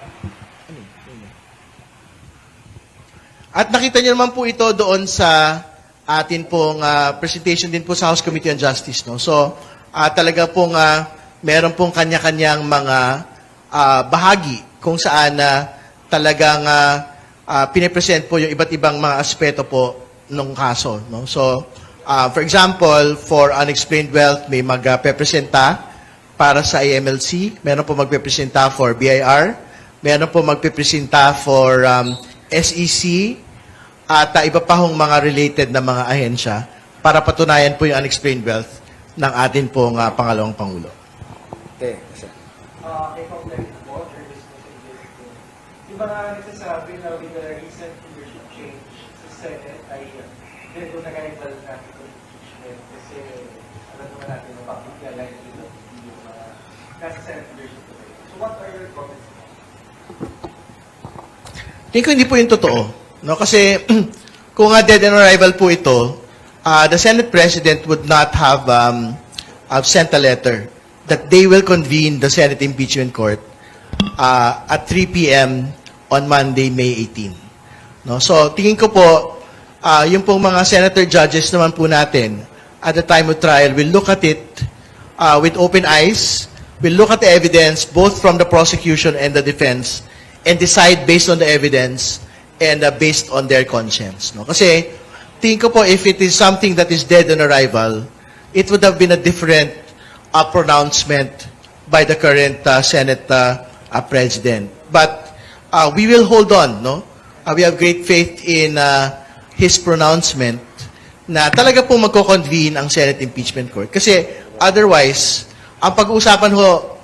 doon sa atin pong presentation din po sa House Committee on Justice, no. So talaga pong meron pong kanya-kanyang mga bahagi kung saan talagang pinipresent po yung iba't ibang mga aspeto po ng kaso, no. So for example, for unexplained wealth, may magpepresenta para sa IMLC, meron po magpepresenta for BIR, meron po magpepresenta for SEC, at iba pa hong mga related na mga ahensya para patunayan po yung unexplained wealth ng atin pong pangalawang Pangulo. Okay. Kay Congress po, Jervis Mosin. Di ba nga nagsasabi na with the recent leadership change sa Senate ay dito nag-rival na ito impeachment kasi alam naman natin na public align dito yung nasa Senate leadership today. So what are your comments? Tingin ko hindi po yung totoo. No? Kasi kung dead on arrival po ito, the Senate President would not have sent a letter that they will convene the Senate Impeachment Court at 3 p.m. on Monday, May 18. No? So, tingin ko po, yung pong mga senator judges naman po natin at the time of trial will look at it with open eyes, will look at the evidence both from the prosecution and the defense and decide based on the evidence and based on their conscience. No? Kasi, tingin ko po, if it is something that is dead on arrival, it would have been a different pronouncement by the current Senate President. But we will hold on. No? We have great faith in his pronouncement na talaga po magko-convene ang Senate Impeachment Court. Kasi otherwise, ang pag-uusapan ho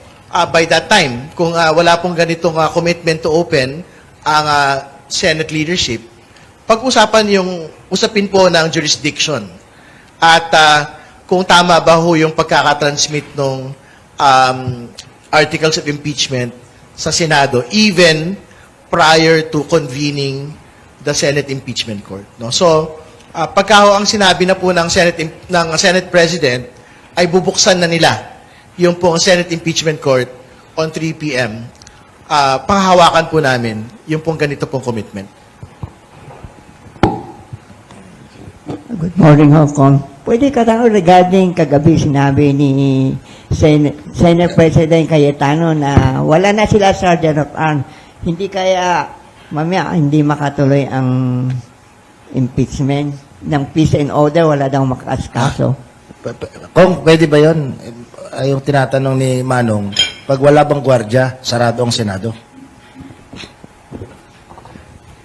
by that time, kung wala pong ganitong commitment to open ang Senate leadership, pag-usapan yung usapin po ng jurisdiction. At kung tama ba ho yung pagkakatransmit ng articles of impeachment sa Senado even prior to convening the Senate Impeachment Court. No? So, pagka ho ang sinabi na po ng Senate President ay bubuksan na nila yung pong Senate Impeachment Court on 3 p.m., panghahawakan po namin yung pong ganito pong commitment. Good morning, Hong Kong. Pwede ka tanong regarding kagabi sinabi ni Senate President Cayetano na wala na sila Sergeant of Arms. Hindi kaya mamaya hindi makatuloy ang impeachment ng peace and order, wala daw makakaskaso. Kung pwede ba yun? Yung tinatanong ni Manong, pag wala bang gwardya, sarado ang Senado?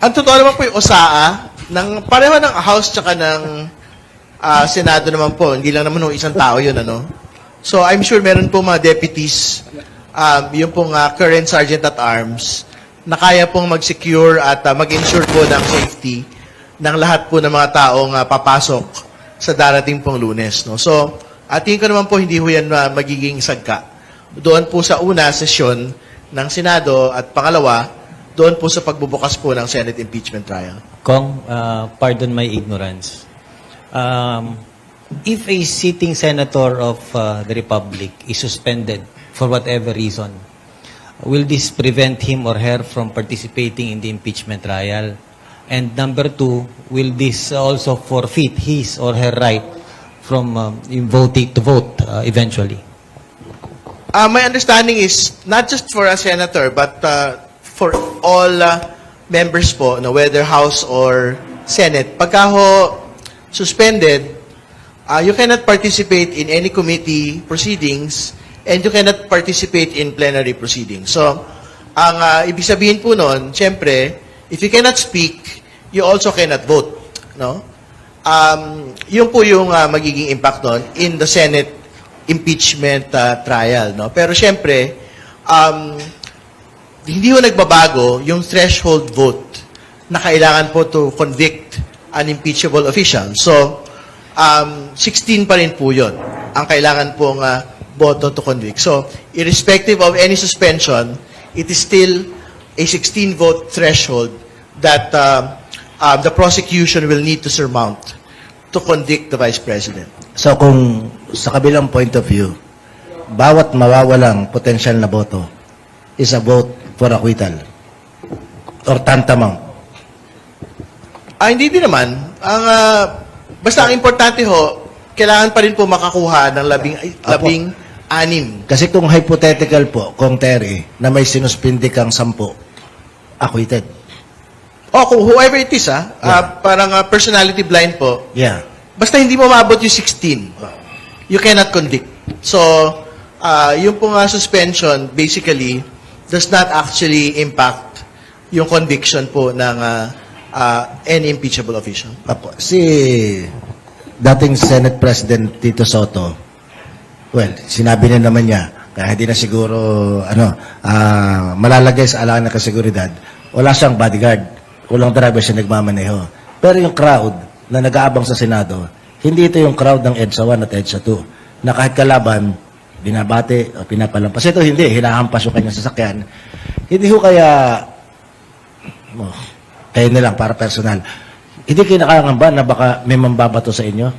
Ang totoo naman po yung OSAA, pareho ng House tsaka ng Senado naman po, hindi lang naman isang tao yun, ano? So, I'm sure meron po mga deputies, yung pong current Sergeant at Arms, na kaya pong mag-secure at mag-ensure po ng safety ng lahat po ng mga taong papasok sa darating pong Lunes, no? So, tingin ko naman po hindi ho yan magiging sagka. Doon po sa una sesyon ng Senado at pangalawa, doon po sa pagbubukas po ng Senate impeachment trial. Kong, pardon my ignorance. If a sitting senator of the Republic is suspended for whatever reason, will this prevent him or her from participating in the impeachment trial? And number two, will this also forfeit his or her right from voting to vote eventually? My understanding is not just for a senator but for all members po, no, whether House or Senate. Pagka ho suspended, you cannot participate in any committee proceedings and you cannot participate in plenary proceedings. So, ang ibig sabihin po nun, siyempre, if you cannot speak, you also cannot vote. No? Yun po yung magiging impact nun in the Senate impeachment trial. No? Pero siyempre, hindi ho nagbabago yung threshold vote na kailangan po to convict an impeachable official. So, 16 pa rin po yun ang kailangan pong boto to convict. So, irrespective of any suspension, it is still a 16-vote threshold that the prosecution will need to surmount to convict the Vice President. So kung sa kabilang point of view, bawat mawawalang potensyal na boto is a vote for acquittal or tantamount. Hindi din naman. Basta ang importante ho, kailangan pa rin po makakuha ng labing anim. Kasi kung hypothetical po, kung Terry, na may sinuspindi kang 10, acquitted. Kung whoever it is, parang personality blind po, Yeah. basta hindi mo maabot yung 16, you cannot convict. So, yung pong suspension basically does not actually impact yung conviction po ng any impeachable official. Apo, si dating Senate President Tito Soto, well, sinabi na naman niya, kaya hindi na siguro malalagay sa alangan ng kasiguridad, wala siyang bodyguard. Walang driver siya nagmamaneho. Pero yung crowd na nag-aabang sa Senado, hindi ito yung crowd ng EDSA 1 at EDSA 2 na kahit kalaban, binabate o pinapalampas. Ito hindi, hinahampas yung kanyang sasakyan. Hindi ho kaya, kayo na lang para personal, hindi kayo nakakangamba na baka may mambabato sa inyo?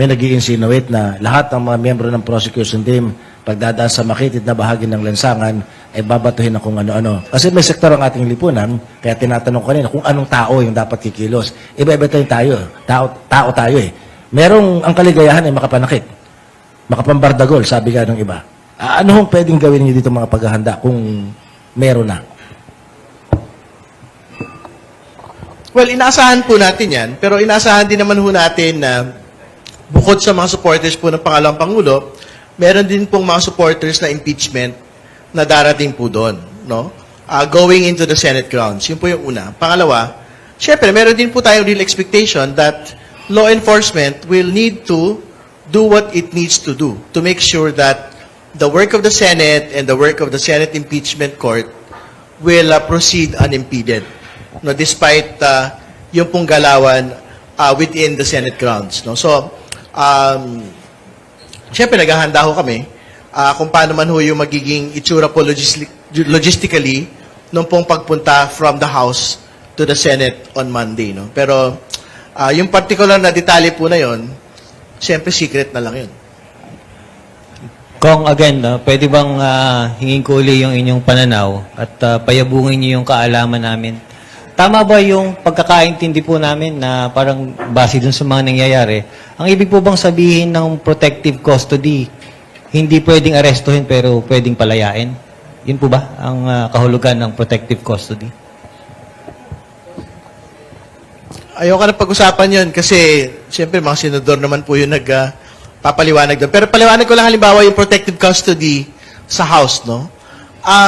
May nag-i-insinuate na lahat ng mga miyembro ng prosecution team pagdadaan sa makitid na bahagi ng lansangan ay babatuhin ng kung ano-ano. Kasi may sektor ang ating lipunan, kaya tinatanong ko kanina kung anong tao yung dapat kikilos. Iba-iba tayo. Tao tayo eh. Merong ang kaligayahan ay makapanakit. Makapambardagol, sabi nga ng iba. Ano hong pwedeng gawin niyo dito mga paghahanda kung meron na? Well, inaasahan po natin yan, pero inaasahan din naman ho natin na bukod sa mga supporters po ng pangalawang Pangulo, meron din pong mga supporters na impeachment na darating po doon, no? Going into the Senate grounds. Yun po yung una. Pangalawa, syempre, meron din po tayong real expectation that law enforcement will need to do what it needs to do to make sure that the work of the Senate and the work of the Senate Impeachment Court will proceed unimpeded, no? Despite yung pong galawan within the Senate grounds, no? So, Siyempre, naghahanda ho kami kung paano man ho yung magiging itsura po logistically nung pong pagpunta from the House to the Senate on Monday. No? Pero yung particular na detalye po na yon, siyempre secret na lang yun. Kung again, pwede bang hingin ko uli yung inyong pananaw at payabungin niyo yung kaalaman namin? Tama ba yung pagkakaintindi po namin na parang base dun sa mga nangyayari? Ang ibig po bang sabihin ng protective custody, hindi pwedeng arestuhin pero pwedeng palayain? Yun po ba ang kahulugan ng protective custody? Ayoko na pag-usapan yun kasi siyempre mga senador naman po yung papaliwanag doon. Pero paliwanag ko lang halimbawa yung protective custody sa House, no?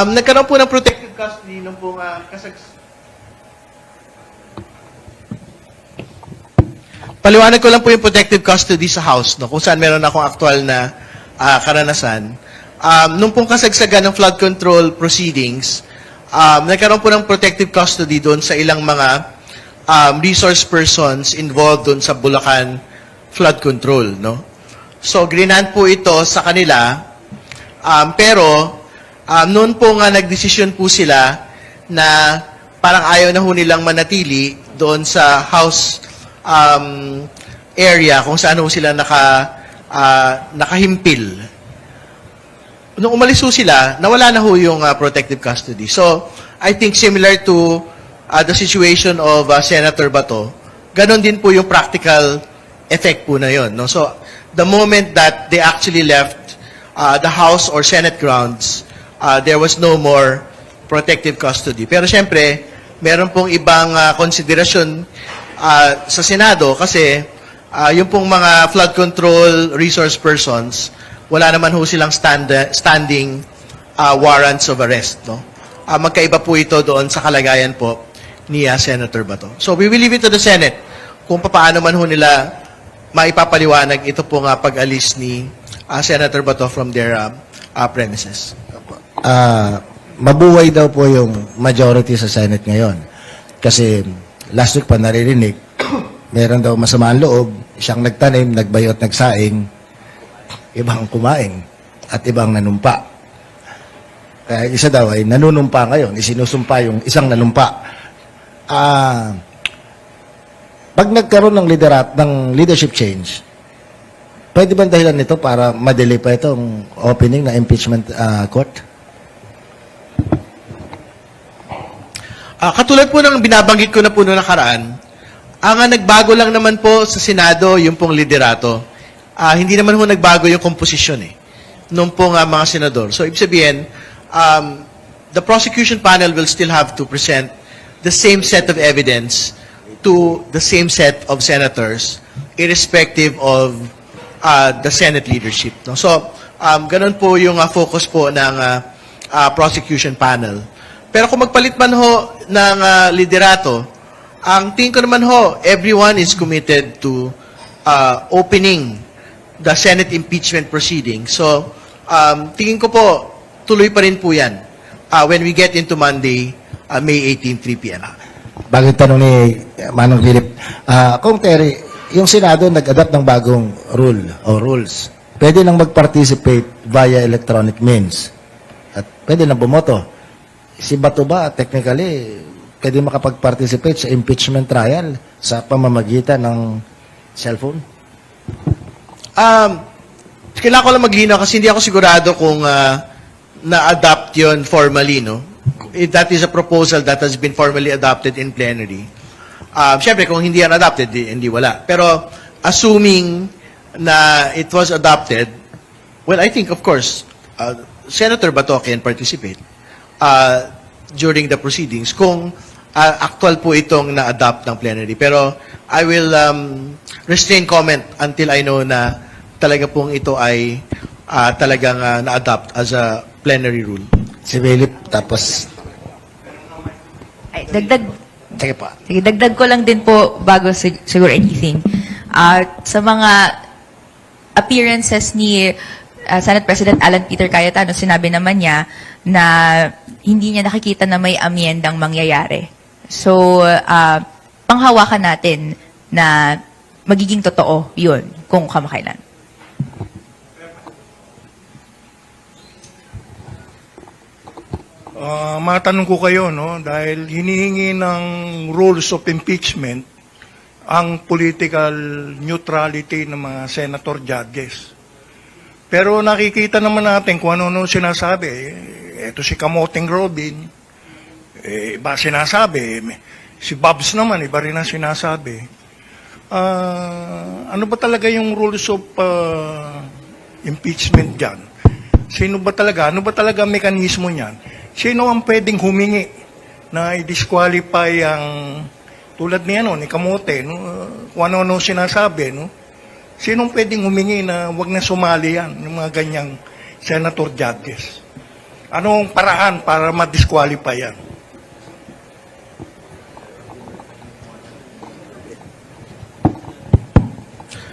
Nagkaroon po ng protective custody nung po paliwanag ko lang po yung protective custody sa House, no? Kung saan meron akong aktual na karanasan. Nung pong kasagsagan ng flood control proceedings, nagkaroon po ng protective custody doon sa ilang mga resource persons involved doon sa Bulacan flood control, no? So, grinant po ito sa kanila, pero noon po nga nagdesisyon po sila na parang ayaw na ho nilang manatili doon sa House area kung saan ho sila nakahimpil. Nung umalis ho sila, nawala na ho yung protective custody. So, I think similar to the situation of Senator Bato, ganon din po yung practical effect po na yun. No? So, the moment that they actually left the House or Senate grounds, there was no more protective custody. Pero syempre, meron pong ibang konsiderasyon sa Senado kasi yung pong mga flood control resource persons, wala naman ho silang standing warrants of arrest. No? Magkaiba po ito doon sa kalagayan po ni Senator Bato. So we will leave it to the Senate kung paano man ho nila maipapaliwanag ito po nga pag-alis ni Senator Bato from their premises. Mabuhay daw po yung majority sa Senate ngayon. Kasi last week pa naririnig, meron daw masama ang loob, siyang nagtanim, nagbayo at nagsaing, ibang kumain at ibang nanumpa. Kaya isa daw ay nanunumpa ngayon, isinusumpa yung isang nanumpa. Pag nagkaroon ng leadership change, pwede ba dahilan nito para madelay pa itong opening na impeachment court? Katulad po ng binabanggit ko na po noong nakaraan, ang nagbago lang naman po sa Senado yung pong liderato. Hindi naman po nagbago yung komposisyon nung pong mga senador. So, ibig sabihin, the prosecution panel will still have to present the same set of evidence to the same set of senators, irrespective of the Senate leadership. No? So, ganun po yung focus po ng prosecution panel. Pero kung magpalit man ho ng liderato, ang tingin ko naman ho, everyone is committed to opening the Senate impeachment proceeding. So, tingin ko po, tuloy pa rin po yan when we get into Monday, May 18, 3 p.m. Bagong tanong ni Manong Philip. Kung Terry, yung Senado nag-adapt ng bagong rule o rules. Pwede nang mag-participate via electronic means. At pwede nang bumoto. Si Bato ba, technically, pwede makapag-participate sa impeachment trial sa pamamagitan ng cellphone? Kailangan ko lang maglinaw kasi hindi ako sigurado kung na-adopt yon formally, no? If that is a proposal that has been formally adopted in plenary. Siyempre, kung hindi yan adopted, hindi wala. Pero, assuming na it was adopted, well, I think, of course, Senator Bato can participate during the proceedings kung actual po itong na-adopt ng plenary. Pero, I will restrain comment until I know na talaga pong ito ay talagang na-adopt as a plenary rule. Si Philip, tapos... Ay, dagdag. Sige pa. Sige, dagdag ko lang din po bago siguro anything. Sa mga appearances ni Senate President Alan Peter Cayetano, sinabi naman niya na hindi niya nakikita na may amyendang mangyayari. So, panghawakan natin na magiging totoo yun kung kamakailan. Matanong ko kayo, no, dahil hinihingi ng rules of impeachment ang political neutrality ng mga senator judges. Pero nakikita naman natin kung ano sinasabi. Ito si Kamoting Robin, iba sinasabi. Si Babs naman, iba rin ang sinasabi. Ano ba talaga yung rules of impeachment dyan? Sino ba talaga? Ano ba talaga ang mekanismo niyan? Sino ang pwedeng humingi na i-disqualify ang tulad ni Kamote, no? Kung ano sinasabi, no? Sinong pwedeng humingi na wag na sumali yan, yung mga ganyang senator judges? Anong paraan para ma-disqualify yan?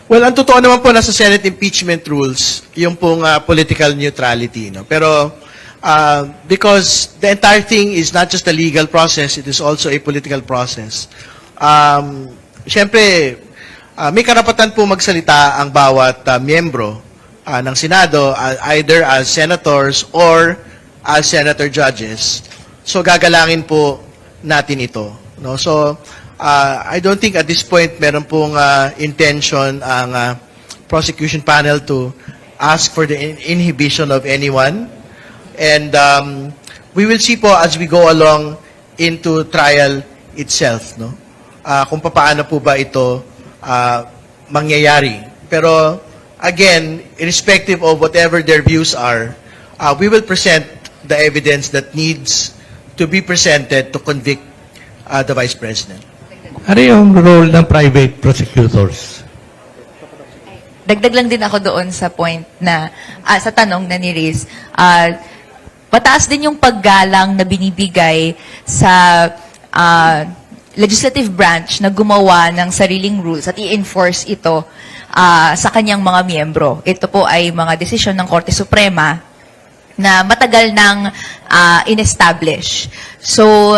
Well, ang totoo naman po nasa Senate impeachment rules, yung pong political neutrality. No? Pero because the entire thing is not just a legal process, it is also a political process. Siyempre, may karapatan po magsalita ang bawat miyembro ng Senado, either as senators or as senator judges. So gagalangin po natin ito. No? So I don't think at this point meron pong intention ang prosecution panel to ask for the inhibition of anyone. And we will see po as we go along into trial itself, no? Kung paano po ba ito mangyayari. Pero again, irrespective of whatever their views are, we will present the evidence that needs to be presented to convict the Vice President. Ano yung role ng private prosecutors? Dagdag lang din ako doon sa point na, sa tanong na ni-raise. Mataas din yung paggalang na binibigay sa legislative branch na gumawa ng sariling rules at i-enforce ito sa kanyang mga miyembro. Ito po ay mga desisyon ng Korte Suprema na matagal nang in-establish. So,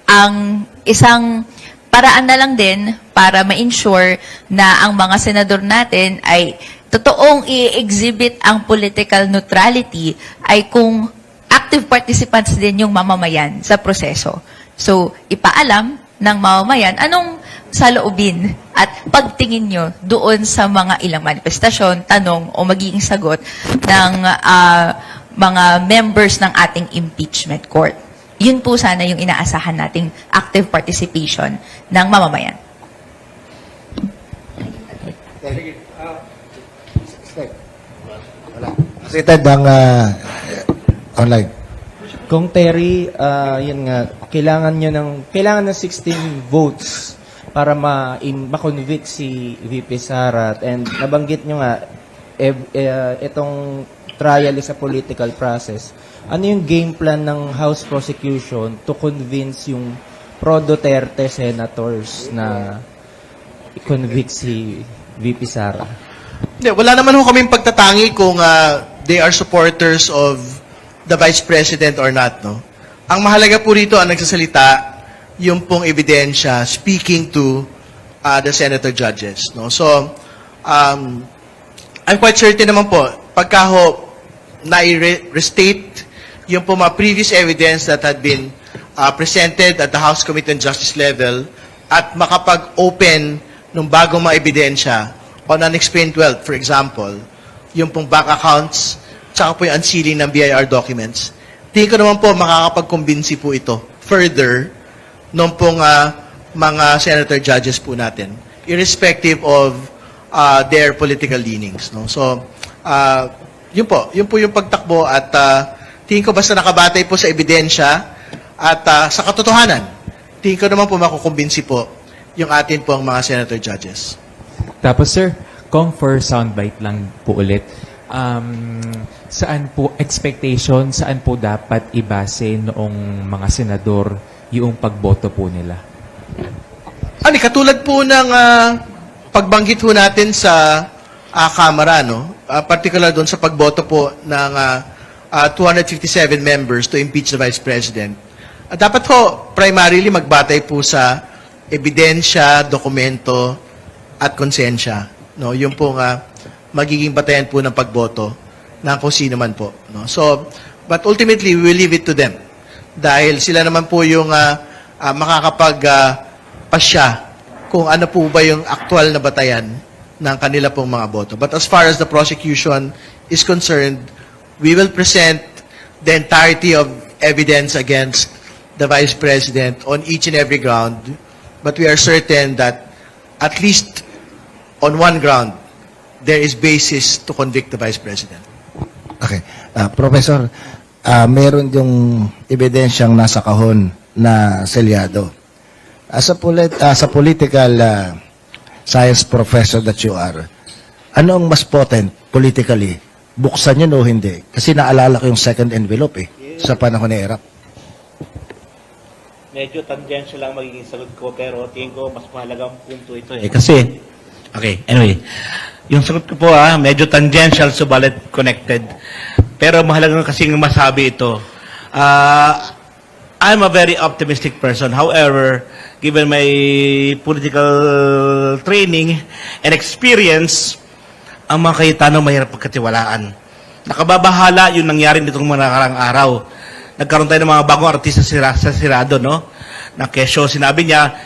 ang isang paraan na lang din para ma-ensure na ang mga senador natin ay totoong i-exhibit ang political neutrality ay kung active participants din yung mamamayan sa proseso. So, ipaalam ng mamamayan anong saloobin at pagtingin nyo doon sa mga ilang manifestasyon, tanong o magiging sagot ng mga members ng ating impeachment court. Yun po sana yung inaasahan nating active participation ng mamamayan. Seated ang online. Kung Terry, yun nga, kailangan ng 16 votes para ma-convict si VP Sara. And nabanggit nyo nga, itong trial is a political process. Ano yung game plan ng House prosecution to convince yung pro-Duterte senators na i-convict si VP Sara? Hindi, wala naman ho kaming pagtatangi kung they are supporters of the Vice President or not. No? Ang mahalaga po rito ang nagsasalita, yung pong ebidensya speaking to the senator judges. No? So, I'm quite certain naman po, pagka ho na-restate yung po mga previous evidence that had been presented at the House Committee on Justice level at makapag-open ng bagong mga ebidensya on unexplained wealth, for example, yung pong bank accounts, tsaka po yung unsealing ng BIR documents. Tingin ko naman po makakapag-convince po ito further nung pong mga senator judges po natin, irrespective of their political leanings. No? So, yun po yung pagtakbo at tingin ko basta nakabatay po sa ebidensya at sa katotohanan, tingin ko naman po makukumbinsi po yung atin pong mga senator judges. Tapos sir, kung for soundbite lang po ulit, saan po dapat ibase noong mga senador yung pagboto po nila? Katulad po ng pagbanggit po natin sa Kamara, no? Particular doon sa pagboto po ng 257 members to impeach the Vice President. Dapat po, primarily, magbatay po sa ebidensya, dokumento, at konsensya. No? Yung po magiging batayan po ng pagboto ng kung sino man po. No? So, but ultimately, we will leave it to them dahil sila naman po yung makakapagpasya kung ano po ba yung aktual na batayan ng kanila pong mga boto. But as far as the prosecution is concerned, we will present the entirety of evidence against the Vice President on each and every ground. But we are certain that at least on one ground, there is basis to convict the Vice President. Okay. Professor, meron yung ebidensyang nasa kahon na selyado. Sa political science professor that you are, ano ang mas potent politically? Buksan yun o hindi? Kasi naalala ko yung second envelope sa panahon ni Erap. Medyo tangential lang magiging sagot ko, pero tingin ko mas mahalagang punto ito Kasi, okay, anyway, yung sagot ko po medyo tangential, subalit connected. Pero mahalagang kasing masabi ito. I'm a very optimistic person. However, given my political training and experience, ang mga Cayetano mahirap pagkatiwalaan. Nakababahala yung nangyari nitong mga nakarang araw. Nagkaroon tayo ng mga bagong artista sa Senado, no? Na kesyo, sinabi niya,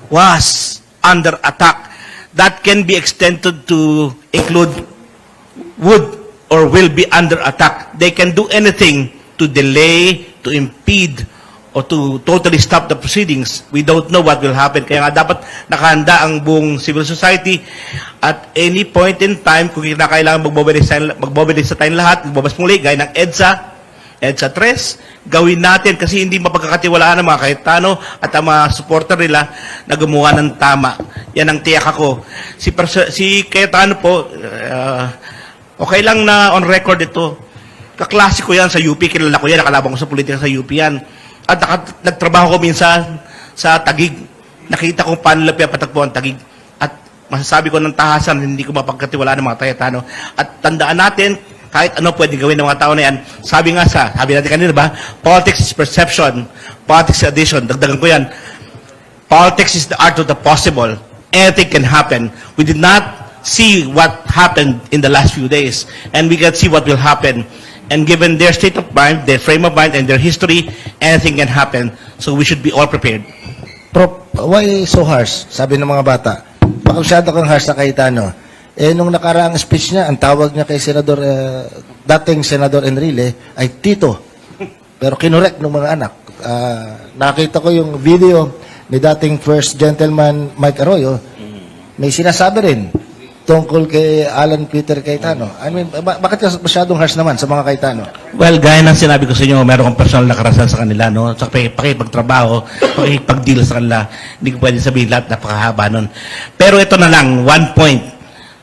was under attack. That can be extended to include would or will be under attack. They can do anything to delay, to impede, or to totally stop the proceedings. We don't know what will happen. Kaya nga dapat nakahanda ang buong civil society at any point in time, kung kailangan magmobilize tayong lahat, magbabas muli, gaya ng EDSA 3, gawin natin kasi hindi mapagkakatiwalaan ng mga Cayetano at ang mga supporter nila na gumawa ng tama. Yan ang tiyak ako. Si Cayetano po, okay lang na on record ito. Kaklase ko yan sa UP, kilala ko yan, nakalaban ko sa politika sa UP yan. At nagtrabaho ko minsan sa Taguig. Nakita kong paano nila pinapatagpo ang Taguig. At masasabi ko ng tahasan, hindi ko mapagkatiwalaan ng mga Cayetano. At tandaan natin, kahit ano pwede gawin ng mga tao na yan. Sabi natin kanina ba, politics is perception, politics is addition. Dagdagan ko yan. Politics is the art of the possible. Anything can happen. We did not see what happened in the last few days. And we can see what will happen. And given their state of mind, their frame of mind, and their history, anything can happen. So we should be all prepared. Prof, why so harsh? Sabi ng mga bata. Baka masyado kang harsh sa Cayetano. Nung nakaraang speech niya, ang tawag niya kay dating Senador Enrile ay Tito. Pero kinorek ng mga anak. Nakita ko yung video ni dating First Gentleman Mike Arroyo. May sinasabi rin tungkol kay Alan Peter Cayetano. I mean, bakit masyadong harsh naman sa mga Cayetano? Well, gaya ng sinabi ko sa inyo, meron akong personal na karasan sa kanila, no? Sa pakipagtrabaho, pakipag-deal sa kanila. Hindi ko pwede sabihin lahat, napakahaba nun. Pero ito na lang, one point.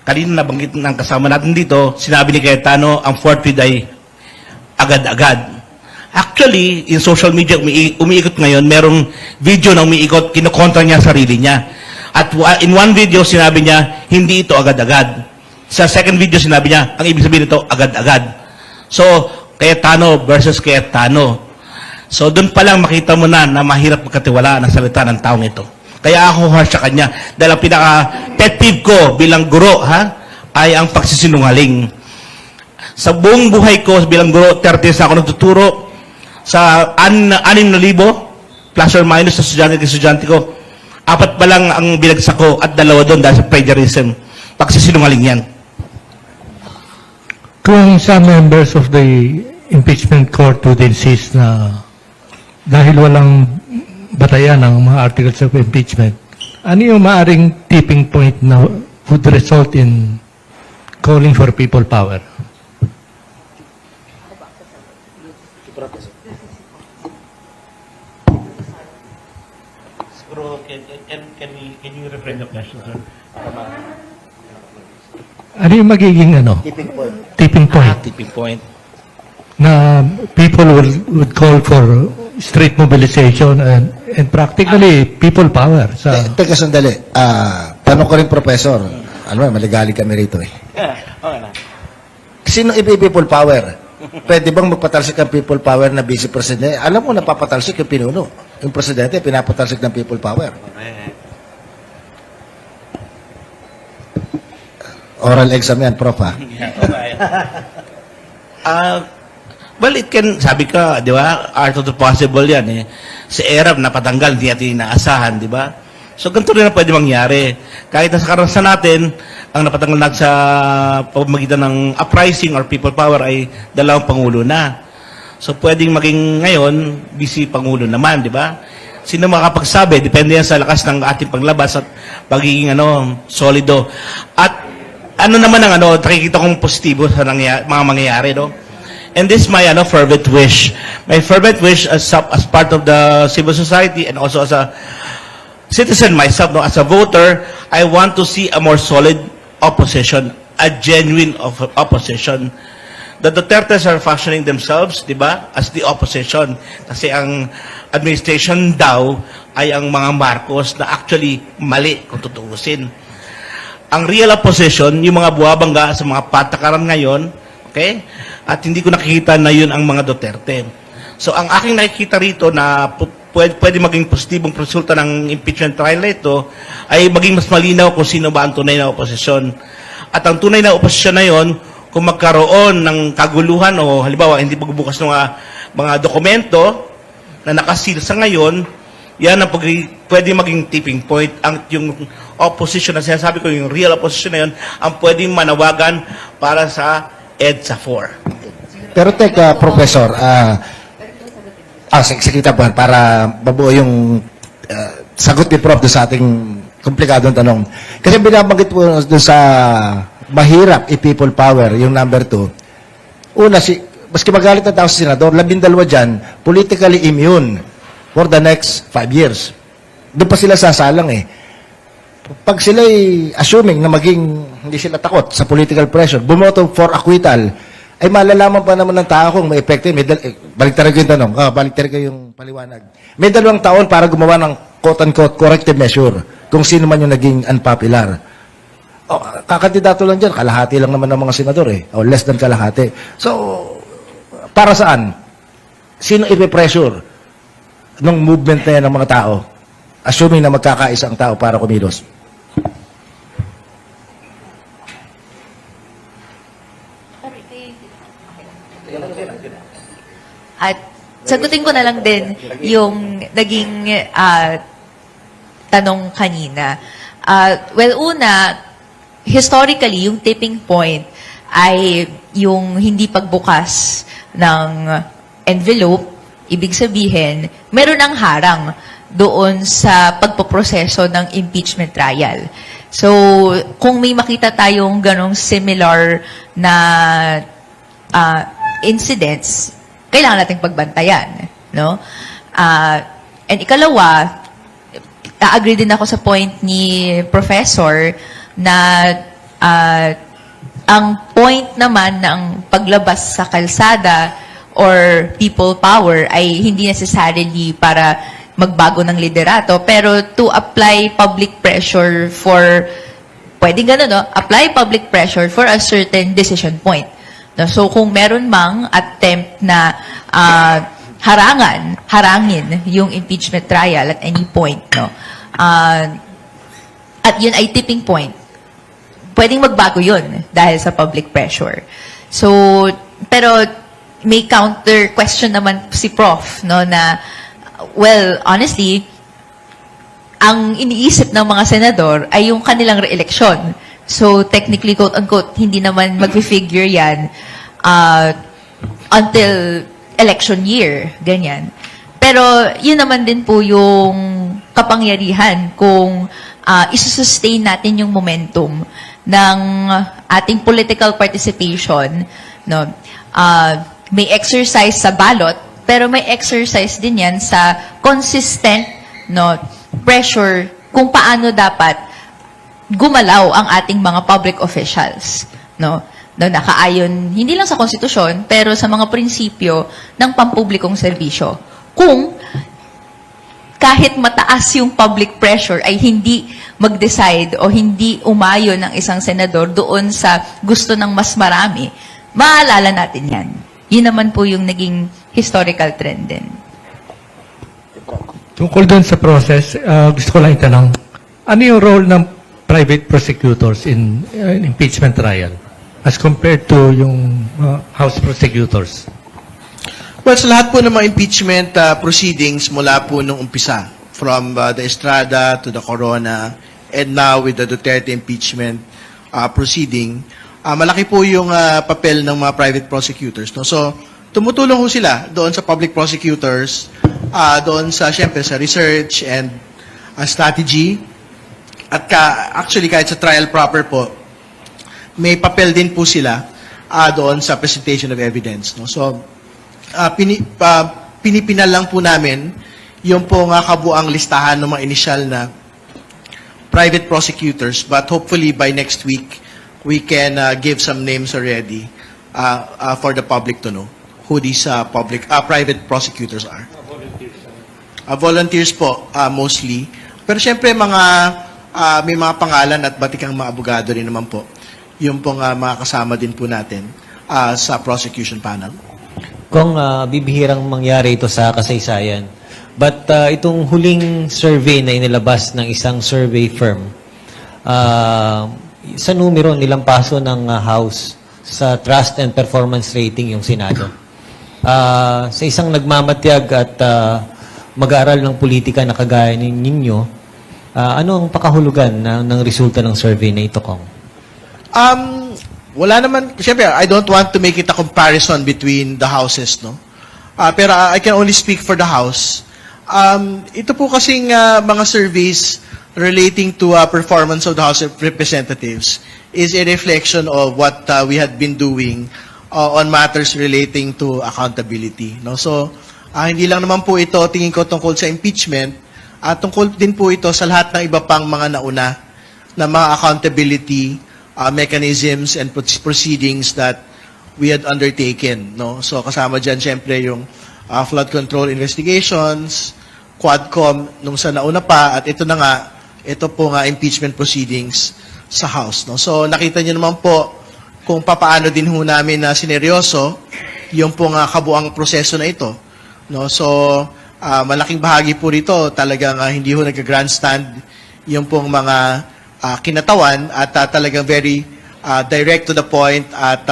Kanina nabanggit ng kasama natin dito, sinabi ni Cayetano, ang forfeit ay agad-agad. Actually, in social media, umiikot ngayon, merong video na umiikot, kinukontra niya sarili niya. At in one video, sinabi niya, hindi ito agad-agad. Sa second video, sinabi niya, ang ibig sabihin nito, agad-agad. So, Cayetano versus Cayetano. So, doon pa lang makita mo na mahirap magkatiwalaan ang salita ng taong ito. Kaya ako harsh sa kanya. Dahil ang pinaka-pet peeve ko bilang guro, ay ang pagsisinungaling. Sa buong buhay ko bilang guro, 30 years na ako nagtuturo, sa 6,000 plus or minus sa estudyante ko, 4 pa lang ang binagsak ko at 2 doon dahil sa plagiarism. Pagsisinungaling yan. Kung some members of the impeachment court would insist na dahil walang batayan ng mga articles of impeachment, ano yung maaring tipping point na would result in calling for people power? Siguro, can you refrain the question, sir? Ano yung magiging tipping point Tipping point. na people would call for street mobilization and practically people power sa Teka sandali. Tanong ko rin, Professor. Maligalig kami rito Okay na. Sino people power? Pwede bang magpatalsik ang people power na vice president? Alam mo, napapatalsik yung pinuno. Yung presidente, pinapatalsik ng people power. Oral exam yan, Prof. Well, it can, sabi ka, di ba, art of the possible yan eh. Si Arab napatanggal, hindi natin inaasahan, di ba? So, ganito rin na pwede mangyari. Kahit na sa karanasan natin, ang napatanggal natin sa pamamagitan ng uprising or people power ay dalawang pangulo na. So, pwedeng maging ngayon, busy pangulo naman, di ba? Sino makapagsabi? Depende yan sa lakas ng ating paglabas at pagiging solido. At ano naman ang nakikita kong positibo sa mga mangyayari, no? And this is my fervent wish. My fervent wish as part of the civil society and also as a citizen myself, no, as a voter, I want to see a more solid opposition, a genuine opposition. The Dutertes are functioning themselves, di ba, as the opposition. Kasi ang administration daw ay ang mga Marcos na actually mali kung tutuusin. Ang real opposition, yung mga buwabangga sa mga patakaran ngayon, okay? At hindi ko nakikita na yun ang mga Duterte. So, ang aking nakikita rito na pwede maging positibong resulta ng impeachment trial na ito ay maging mas malinaw kung sino ba ang tunay na oposisyon. At ang tunay na oposisyon na yun, kung magkaroon ng kaguluhan o halimbawa hindi pagbubukas ng mga dokumento na nakasil sa ngayon, yan ang pwede maging tipping point. Yung opposition na sinasabi ko, yung real opposition na yun, ang pwedeng manawagan para sa EDSA 4. Pero teka, Professor, sige tapuan, para mabuo yung sagot ni Prof. doon sa ating komplikadong tanong. Kasi binabanggit po doon sa mahirap i-people power, yung number 2. Una, maski magalit na tao sa senador, 12 dyan, politically immune for the next 5 years. Doon pa sila sasalang eh. Pag sila'y assuming na hindi sila takot sa political pressure, bumoto for acquittal, ay malalaman pa naman ng tao kung may epekto. Baliktarin ko yung tanong. Baliktarin ko yung paliwanag. May 2 taon para gumawa ng quote-unquote corrective measure kung sino man yung naging unpopular. Kakandidato lang dyan, kalahati lang naman ng mga senador eh. O less than kalahati. So, para saan? Sino ipipressure ng movement na yan ng mga tao? Assuming na magkakaisa ang tao para kumilos. At sagutin ko na lang din yung naging tanong kanina. Una, historically, yung tipping point ay yung hindi pagbukas ng envelope, ibig sabihin, meron ng harang doon sa pagpoproseso ng impeachment trial. So, kung may makita tayong ganong similar na incidents, kailangan nating pagbantayan, no? And ikalawa, agree din ako sa point ni Professor na ang point naman ng paglabas sa kalsada or people power ay hindi necessarily para magbago ng liderato, pero to apply public pressure for, pwedeng gano'n, no? Apply public pressure for a certain decision point. No? So, kung meron mang attempt na harangin yung impeachment trial at any point, no? At yun ay tipping point, pwedeng magbago yun dahil sa public pressure. So, pero may counter question naman si Prof, no, na, well, honestly, ang iniisip ng mga senador ay yung kanilang re-election. So, technically, quote-unquote, hindi naman mag-figure yan until election year, ganyan. Pero, yun naman din po yung kapangyarihan kung isusustain natin yung momentum ng ating political participation, no? May exercise sa ballot, pero may exercise din yan sa consistent, no, pressure kung paano dapat gumalaw ang ating mga public officials, no? Na nakaayon hindi lang sa konstitusyon pero sa mga prinsipyo ng pampublikong serbisyo. Kung kahit mataas yung public pressure ay hindi mag-decide o hindi umayon ng isang senador doon sa gusto ng mas marami, maalala natin yan. Yun naman po yung naging historical trend din. Tungkol doon sa process, gusto ko lang itanong, ano yung role ng private prosecutors in impeachment trial as compared to yung House prosecutors? Well, sa lahat po ng mga impeachment proceedings mula po nung umpisa, from the Estrada to the Corona, and now with the Duterte impeachment proceeding, malaki po yung papel ng mga private prosecutors. No? So, tumutulong ho sila doon sa public prosecutors, doon sa, syempre, sa research and strategy. At actually, kahit sa trial proper po, may papel din po sila doon sa presentation of evidence. No? So, pinipinal lang po namin yung po kabuang listahan ng mga initial na private prosecutors, but hopefully by next week, we can give some names already for the public to know who these private prosecutors are. Volunteers po, mostly. Pero syempre, may mga pangalan at batikang mga abogado rin naman po. Yung pong mga kasama din po natin sa prosecution panel. Kung bibihirang mangyari ito sa kasaysayan, but itong huling survey na inilabas ng isang survey firm, sa numero nilampaso ng House sa trust and performance rating yung Senado. Sa isang nagmamatyag at mag-aaral ng politika na kagaya ninyo, ano ang pakahulugan ng resulta ng survey na ito, Kong? Wala naman, siyempre, I don't want to make it a comparison between the houses, no? Pero I can only speak for the House. Ito po kasing mga surveys relating to performance of the House of Representatives is a reflection of what we had been doing on matters relating to accountability. No? So, hindi lang naman po ito, tingin ko, tungkol sa impeachment, tungkol din po ito sa lahat ng iba pang mga nauna na mga accountability mechanisms and proceedings that we had undertaken. No? So, kasama dyan, syempre, yung flood control investigations, Quadcom nung sa nauna pa, at ito na nga, ito po nga impeachment proceedings sa House. No? So, nakita niyo naman po kung papaano din ho namin na sineryoso yung po nga kabuang proseso na ito. No? So, malaking bahagi po rito, talagang hindi ho nag-grandstand yung pong mga kinatawan at talagang very direct to the point at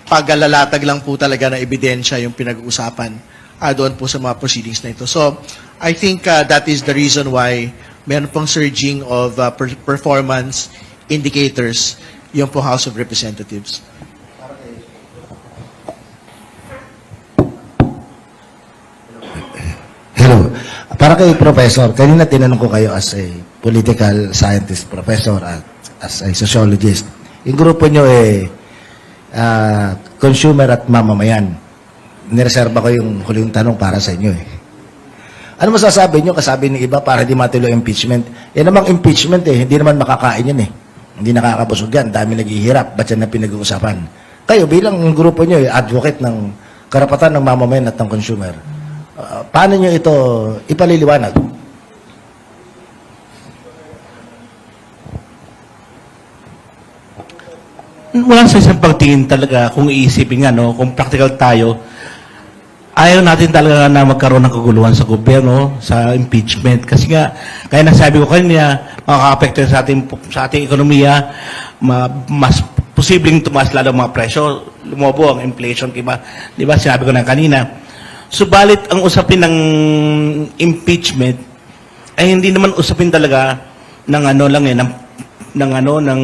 paggalalatag lang po talaga na ebidensya yung pinag-uusapan doon po sa mga proceedings na ito. So, I think that is the reason why meron pong surging of performance indicators yung po House of Representatives. Hello. Para kay Professor, kanina tinanong ko kayo as a political scientist professor at as a sociologist. Yung grupo nyo consumer at mamamayan. Nireserba ko yung huling tanong para sa inyo Ano masasabi nyo? Kasabi ng iba para di matuloy impeachment. Yan namang impeachment hindi naman makakain yan Hindi nakakabusog yan. Dami naghihirap. Ba't yan na pinag-uusapan? Kayo bilang grupo nyo advocate ng karapatan ng mamamayan at ng consumer. Paano nyo ito ipaliliwanag? Wala sa isang pagtingin talaga kung iisipin nga, no, kung practical tayo, ayaw natin talaga na magkaroon ng kaguluhan sa gobyerno, sa impeachment. Kasi nga, kaya nasabi ko kanina, makaka-apekto sa ating ekonomiya, mas posibleng tumaas lalo ang mga presyo, lumobo ang inflation, diba? Diba, sinabi ko na kanina. Subalit, ang usapin ng impeachment, ay hindi naman usapin talaga ng ng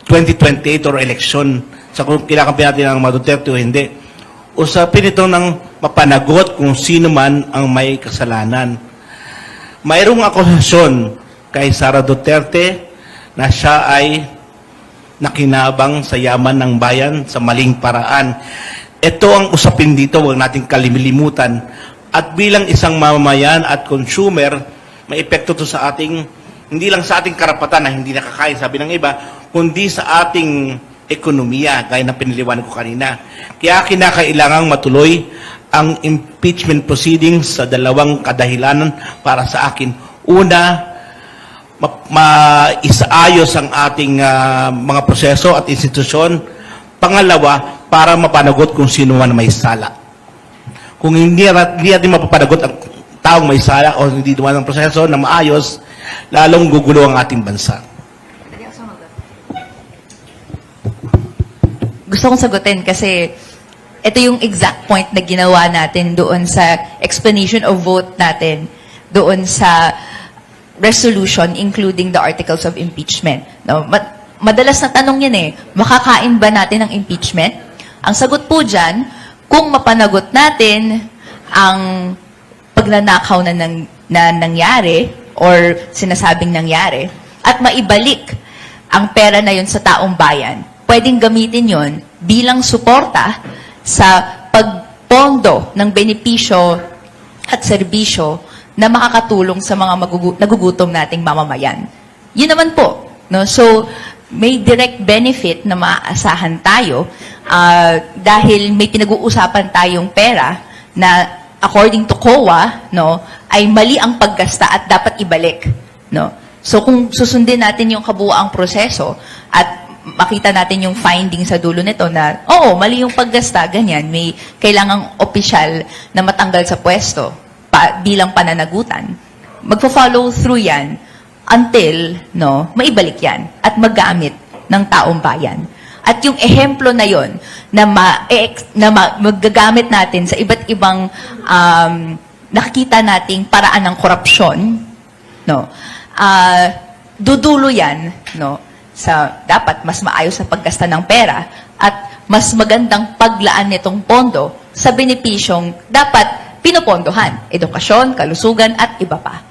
2028 or election sa kung kinakampi natin ng mga Duterte o hindi. Usapin ito ng mapanagot kung sino man ang may kasalanan. Mayroong akusasyon kay Sara Duterte na siya ay nakinabang sa yaman ng bayan sa maling paraan. Ito ang usapin dito, huwag natin kalimilimutan. At bilang isang mamamayan at consumer, may epekto to sa ating, hindi lang sa ating karapatan na hindi nakakain, sabi ng iba, kundi sa ating ekonomiya, gaya na piniliwanag ko kanina. Kaya kinakailangang matuloy ang impeachment proceedings sa dalawang kadahilanan para sa akin. Una, maisaayos ang ating mga proseso at institusyon. Pangalawa, para mapanagot kung sino man may sala. Kung hindi natin mapapanagot ang taong may sala o hindi dumaan ang proseso na maayos, lalong gugulo ang ating bansa. Gusto kong sagutin kasi ito yung exact point na ginawa natin doon sa explanation of vote natin, doon sa resolution including the articles of impeachment. No, madalas na tanong yan makakain ba natin ng impeachment? Ang sagot po dyan, kung mapanagot natin ang pagnanakaw na nangyari or sinasabing nangyari at maibalik ang pera na yun sa taong bayan, pwedeng gamitin yon bilang suporta sa pagpondo ng benepisyo at serbisyo na makakatulong sa mga nagugutom nating mamamayan. Yun naman po. No? So, may direct benefit na maaasahan tayo dahil may pinag-uusapan tayong pera na according to COA, no, ay mali ang paggasta at dapat ibalik. No? So, kung susundin natin yung kabuuang proseso at makita natin yung finding sa dulo nito na, oo, mali yung paggasta, ganyan, may kailangang opisyal na matanggal sa pwesto bilang pananagutan. Magpa-follow through yan until, no, maibalik yan at maggamit ng taong bayan. At yung ehemplo na yon na magagamit natin sa iba't ibang nakikita nating paraan ng korupsyon, no, dudulo yan, no, sa dapat mas maayos sa paggasta ng pera at mas magandang paglaan nitong pondo sa benepisyong dapat pinopondohan, edukasyon, kalusugan, at iba pa.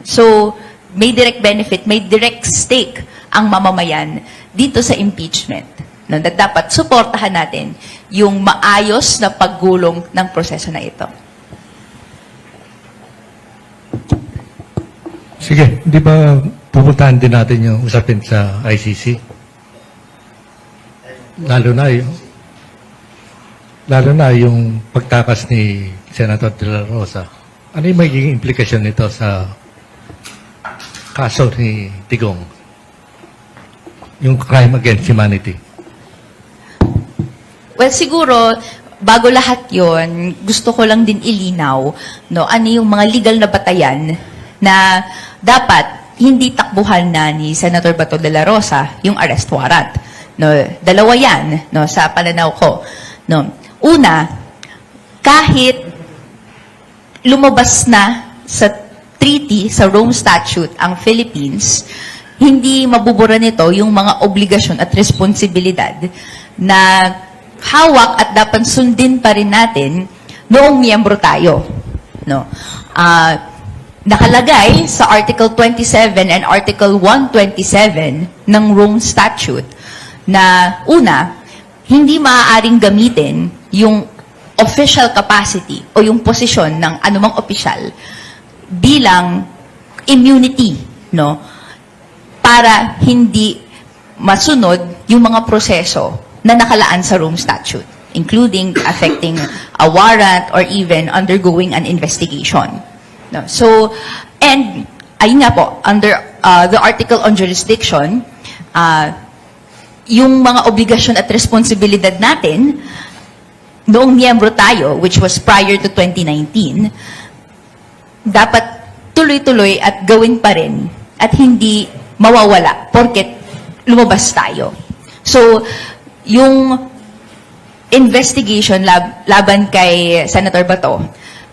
So, may direct benefit, may direct stake ang mamamayan dito sa impeachment. No, na dapat suportahan natin yung maayos na paggulong ng proseso na ito. Sige, di ba pupuntahan din natin yung usapin sa ICC? Lalo na yung pagtakas ni Senator De La Rosa. Ano yung magiging implikasyon nito sa kaso ni Digong? Yung crime against humanity. Well, siguro, bago lahat yon, gusto ko lang din ilinaw, no, ano yung mga legal na batayan na dapat hindi takbuhan na ni Senator Bato de la Rosa yung arrest warrant. No, dalawa yan, no, sa pananaw ko. No. Una, kahit lumabas na sa treaty, sa Rome Statute, ang Philippines, hindi mabubura nito yung mga obligasyon at responsibilidad na hawak at dapat sundin pa rin natin noong miyembro tayo. No? Nakalagay sa Article 27 and Article 127 ng Rome Statute na una, hindi maaaring gamitin yung official capacity o yung posisyon ng anumang opisyal bilang immunity, no? Para hindi masunod yung mga proseso na nakalaan sa Rome Statute, including affecting a warrant or even undergoing an investigation. No? So, and ayun nga po, under the Article on Jurisdiction, yung mga obligasyon at responsibilidad natin noong miyembro tayo, which was prior to 2019, dapat tuloy-tuloy at gawin pa rin at hindi mawawala porket lumabas tayo. So, yung investigation laban kay Senator Bato,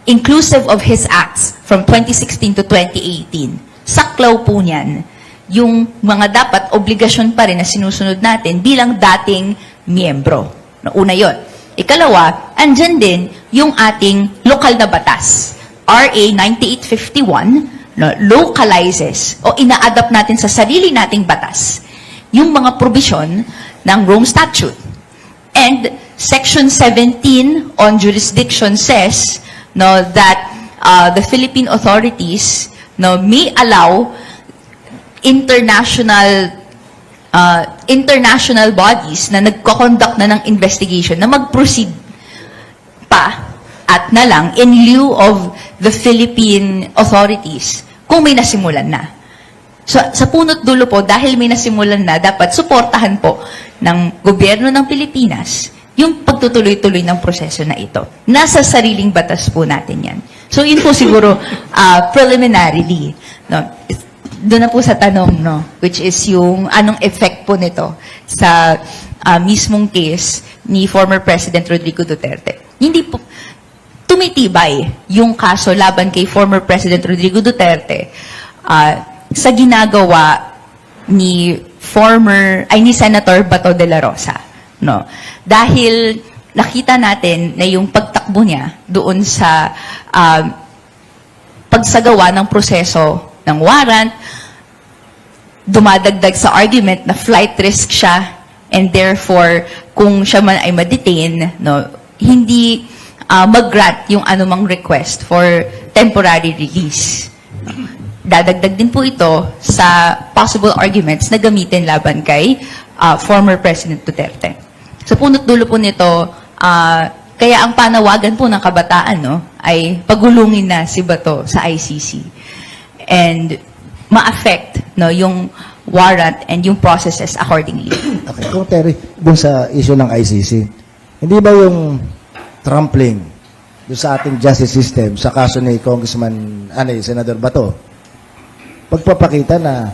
inclusive of his acts from 2016 to 2018, saklaw po niyan yung mga dapat obligasyon pa rin na sinusunod natin bilang dating miyembro. Una yon. Ikalawa, andyan din yung ating lokal na batas. RA 9851 localizes o ina-adapt natin sa sarili nating batas yung mga probisyon ng Rome Statute. And Section 17 on jurisdiction says that the Philippine authorities may allow international bodies na nagko-conduct na ng investigation na mag-proceed pa at na lang in lieu of the Philippine authorities kung may nasimulan na. So, sa punot dulo po, dahil may nasimulan na, dapat suportahan po ng gobyerno ng Pilipinas yung pagtutuloy-tuloy ng proseso na ito. Nasa sariling batas po natin yan. So, yun po siguro preliminarily. No? Doon na po sa tanong, no? Which is yung anong effect po nito sa mismong case ni former President Rodrigo Duterte. Hindi po, tumitibay yung kaso laban kay former President Rodrigo Duterte sa ginagawa ni ni Senator Bato de la Rosa, no? Dahil nakita natin na yung pagtakbo niya doon sa pagsagawa ng proseso ng warrant, dumadagdag sa argument na flight risk siya, and therefore kung siya man ay ma-detain, no, hindi mag-grant yung anumang request for temporary release. Dadagdag din po ito sa possible arguments na gamitin laban kay former President Duterte. Sa punot dulo po nito, kaya ang panawagan po ng kabataan, no, ay pagulungin na si Bato sa ICC and ma-affect, no, yung warrant and yung processes accordingly. Okay, kung Terry, dun sa issue ng ICC, hindi ba yung trampling dun sa ating justice system sa kaso ni Congressman, Senador Bato, pagpapakita na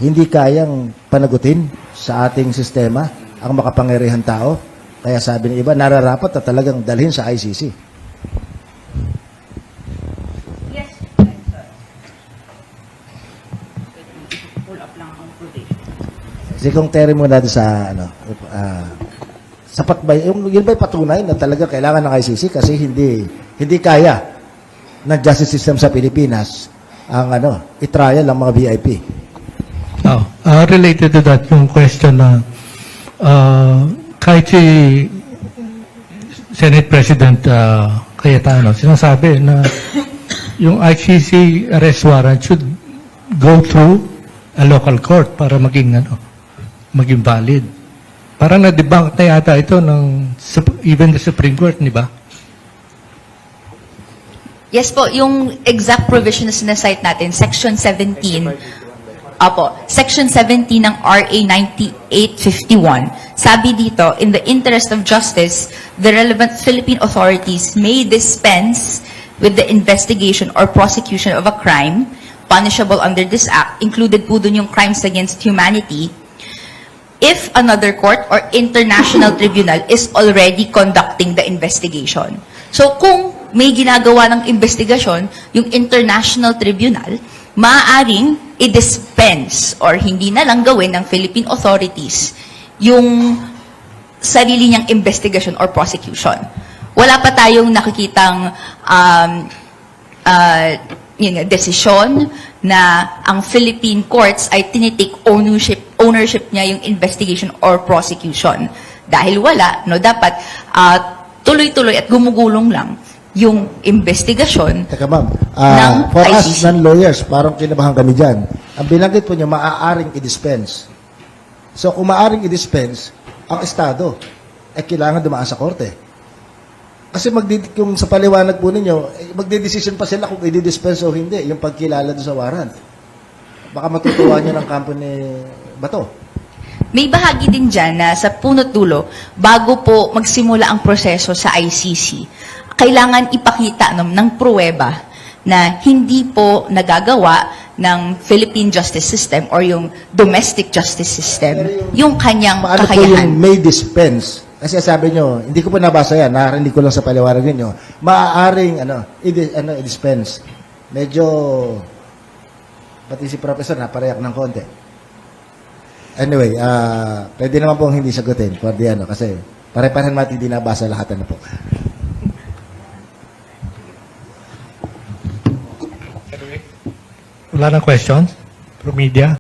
hindi kayang panagutin sa ating sistema ang makapangyarihang tao, kaya sabi ng iba, nararapat na talagang dalhin sa ICC. Yes. Kasi kung Terry muna doon sa, sapat ba, yun ba'y patunay na talaga kailangan ng ICC kasi hindi kaya ng justice system sa Pilipinas ang i-trial ang mga VIP. Oh, related to that, yung question na kahit si Senate President Cayetano, sinasabi na yung ICC arrest warrant should go through a local court para maging valid. Parang na-debunk na yata ito ng even the Supreme Court, di ba? Yes po, yung exact provision na sinasite natin, Section 17, Section 17 ng RA 9851, sabi dito, in the interest of justice, the relevant Philippine authorities may dispense with the investigation or prosecution of a crime punishable under this act, included po dun yung crimes against humanity, if another court or international tribunal is already conducting the investigation. So kung may ginagawa ng investigasyon, yung international tribunal, maaaring i-dispense or hindi na lang gawin ng Philippine authorities yung sarili niyang investigation or prosecution. Wala pa tayong nakikitang desisyon na ang Philippine courts ay tinitake ownership niya yung investigation or prosecution. Dahil wala, no, dapat tuloy-tuloy at gumugulong lang yung investigasyon. Teka ma'am, ng for us ICC. non-lawyers, parang kinabahan kami dyan. Ang binanggit po niya, maaaring i-dispense. So kung maaaring i-dispense, ang Estado ay kailangan dumaan sa korte. Kasi kung sa paliwanag po ninyo, magde-decision pa sila kung i-dispense o hindi, yung pagkilala doon sa warrant. Baka matutuwa nyo ng kampo ni Bato. May bahagi din dyan na sa punot dulo, bago po magsimula ang proseso sa ICC, kailangan ipakita ng pruweba na hindi po nagagawa ng Philippine justice system or yung domestic justice system yung kanyang Paano po kakayahan. yung may dispense? Kasi sabi nyo, hindi ko pa nabasa yan, narinig ko lang sa paliwanag ninyo, maaaring i-dispense. Medyo, pati si Professor napareyak ng konti. Anyway, pwede naman pong hindi sagutin for the kasi pare-parehan natin hindi nabasa lahat po. Wala nang questions from media?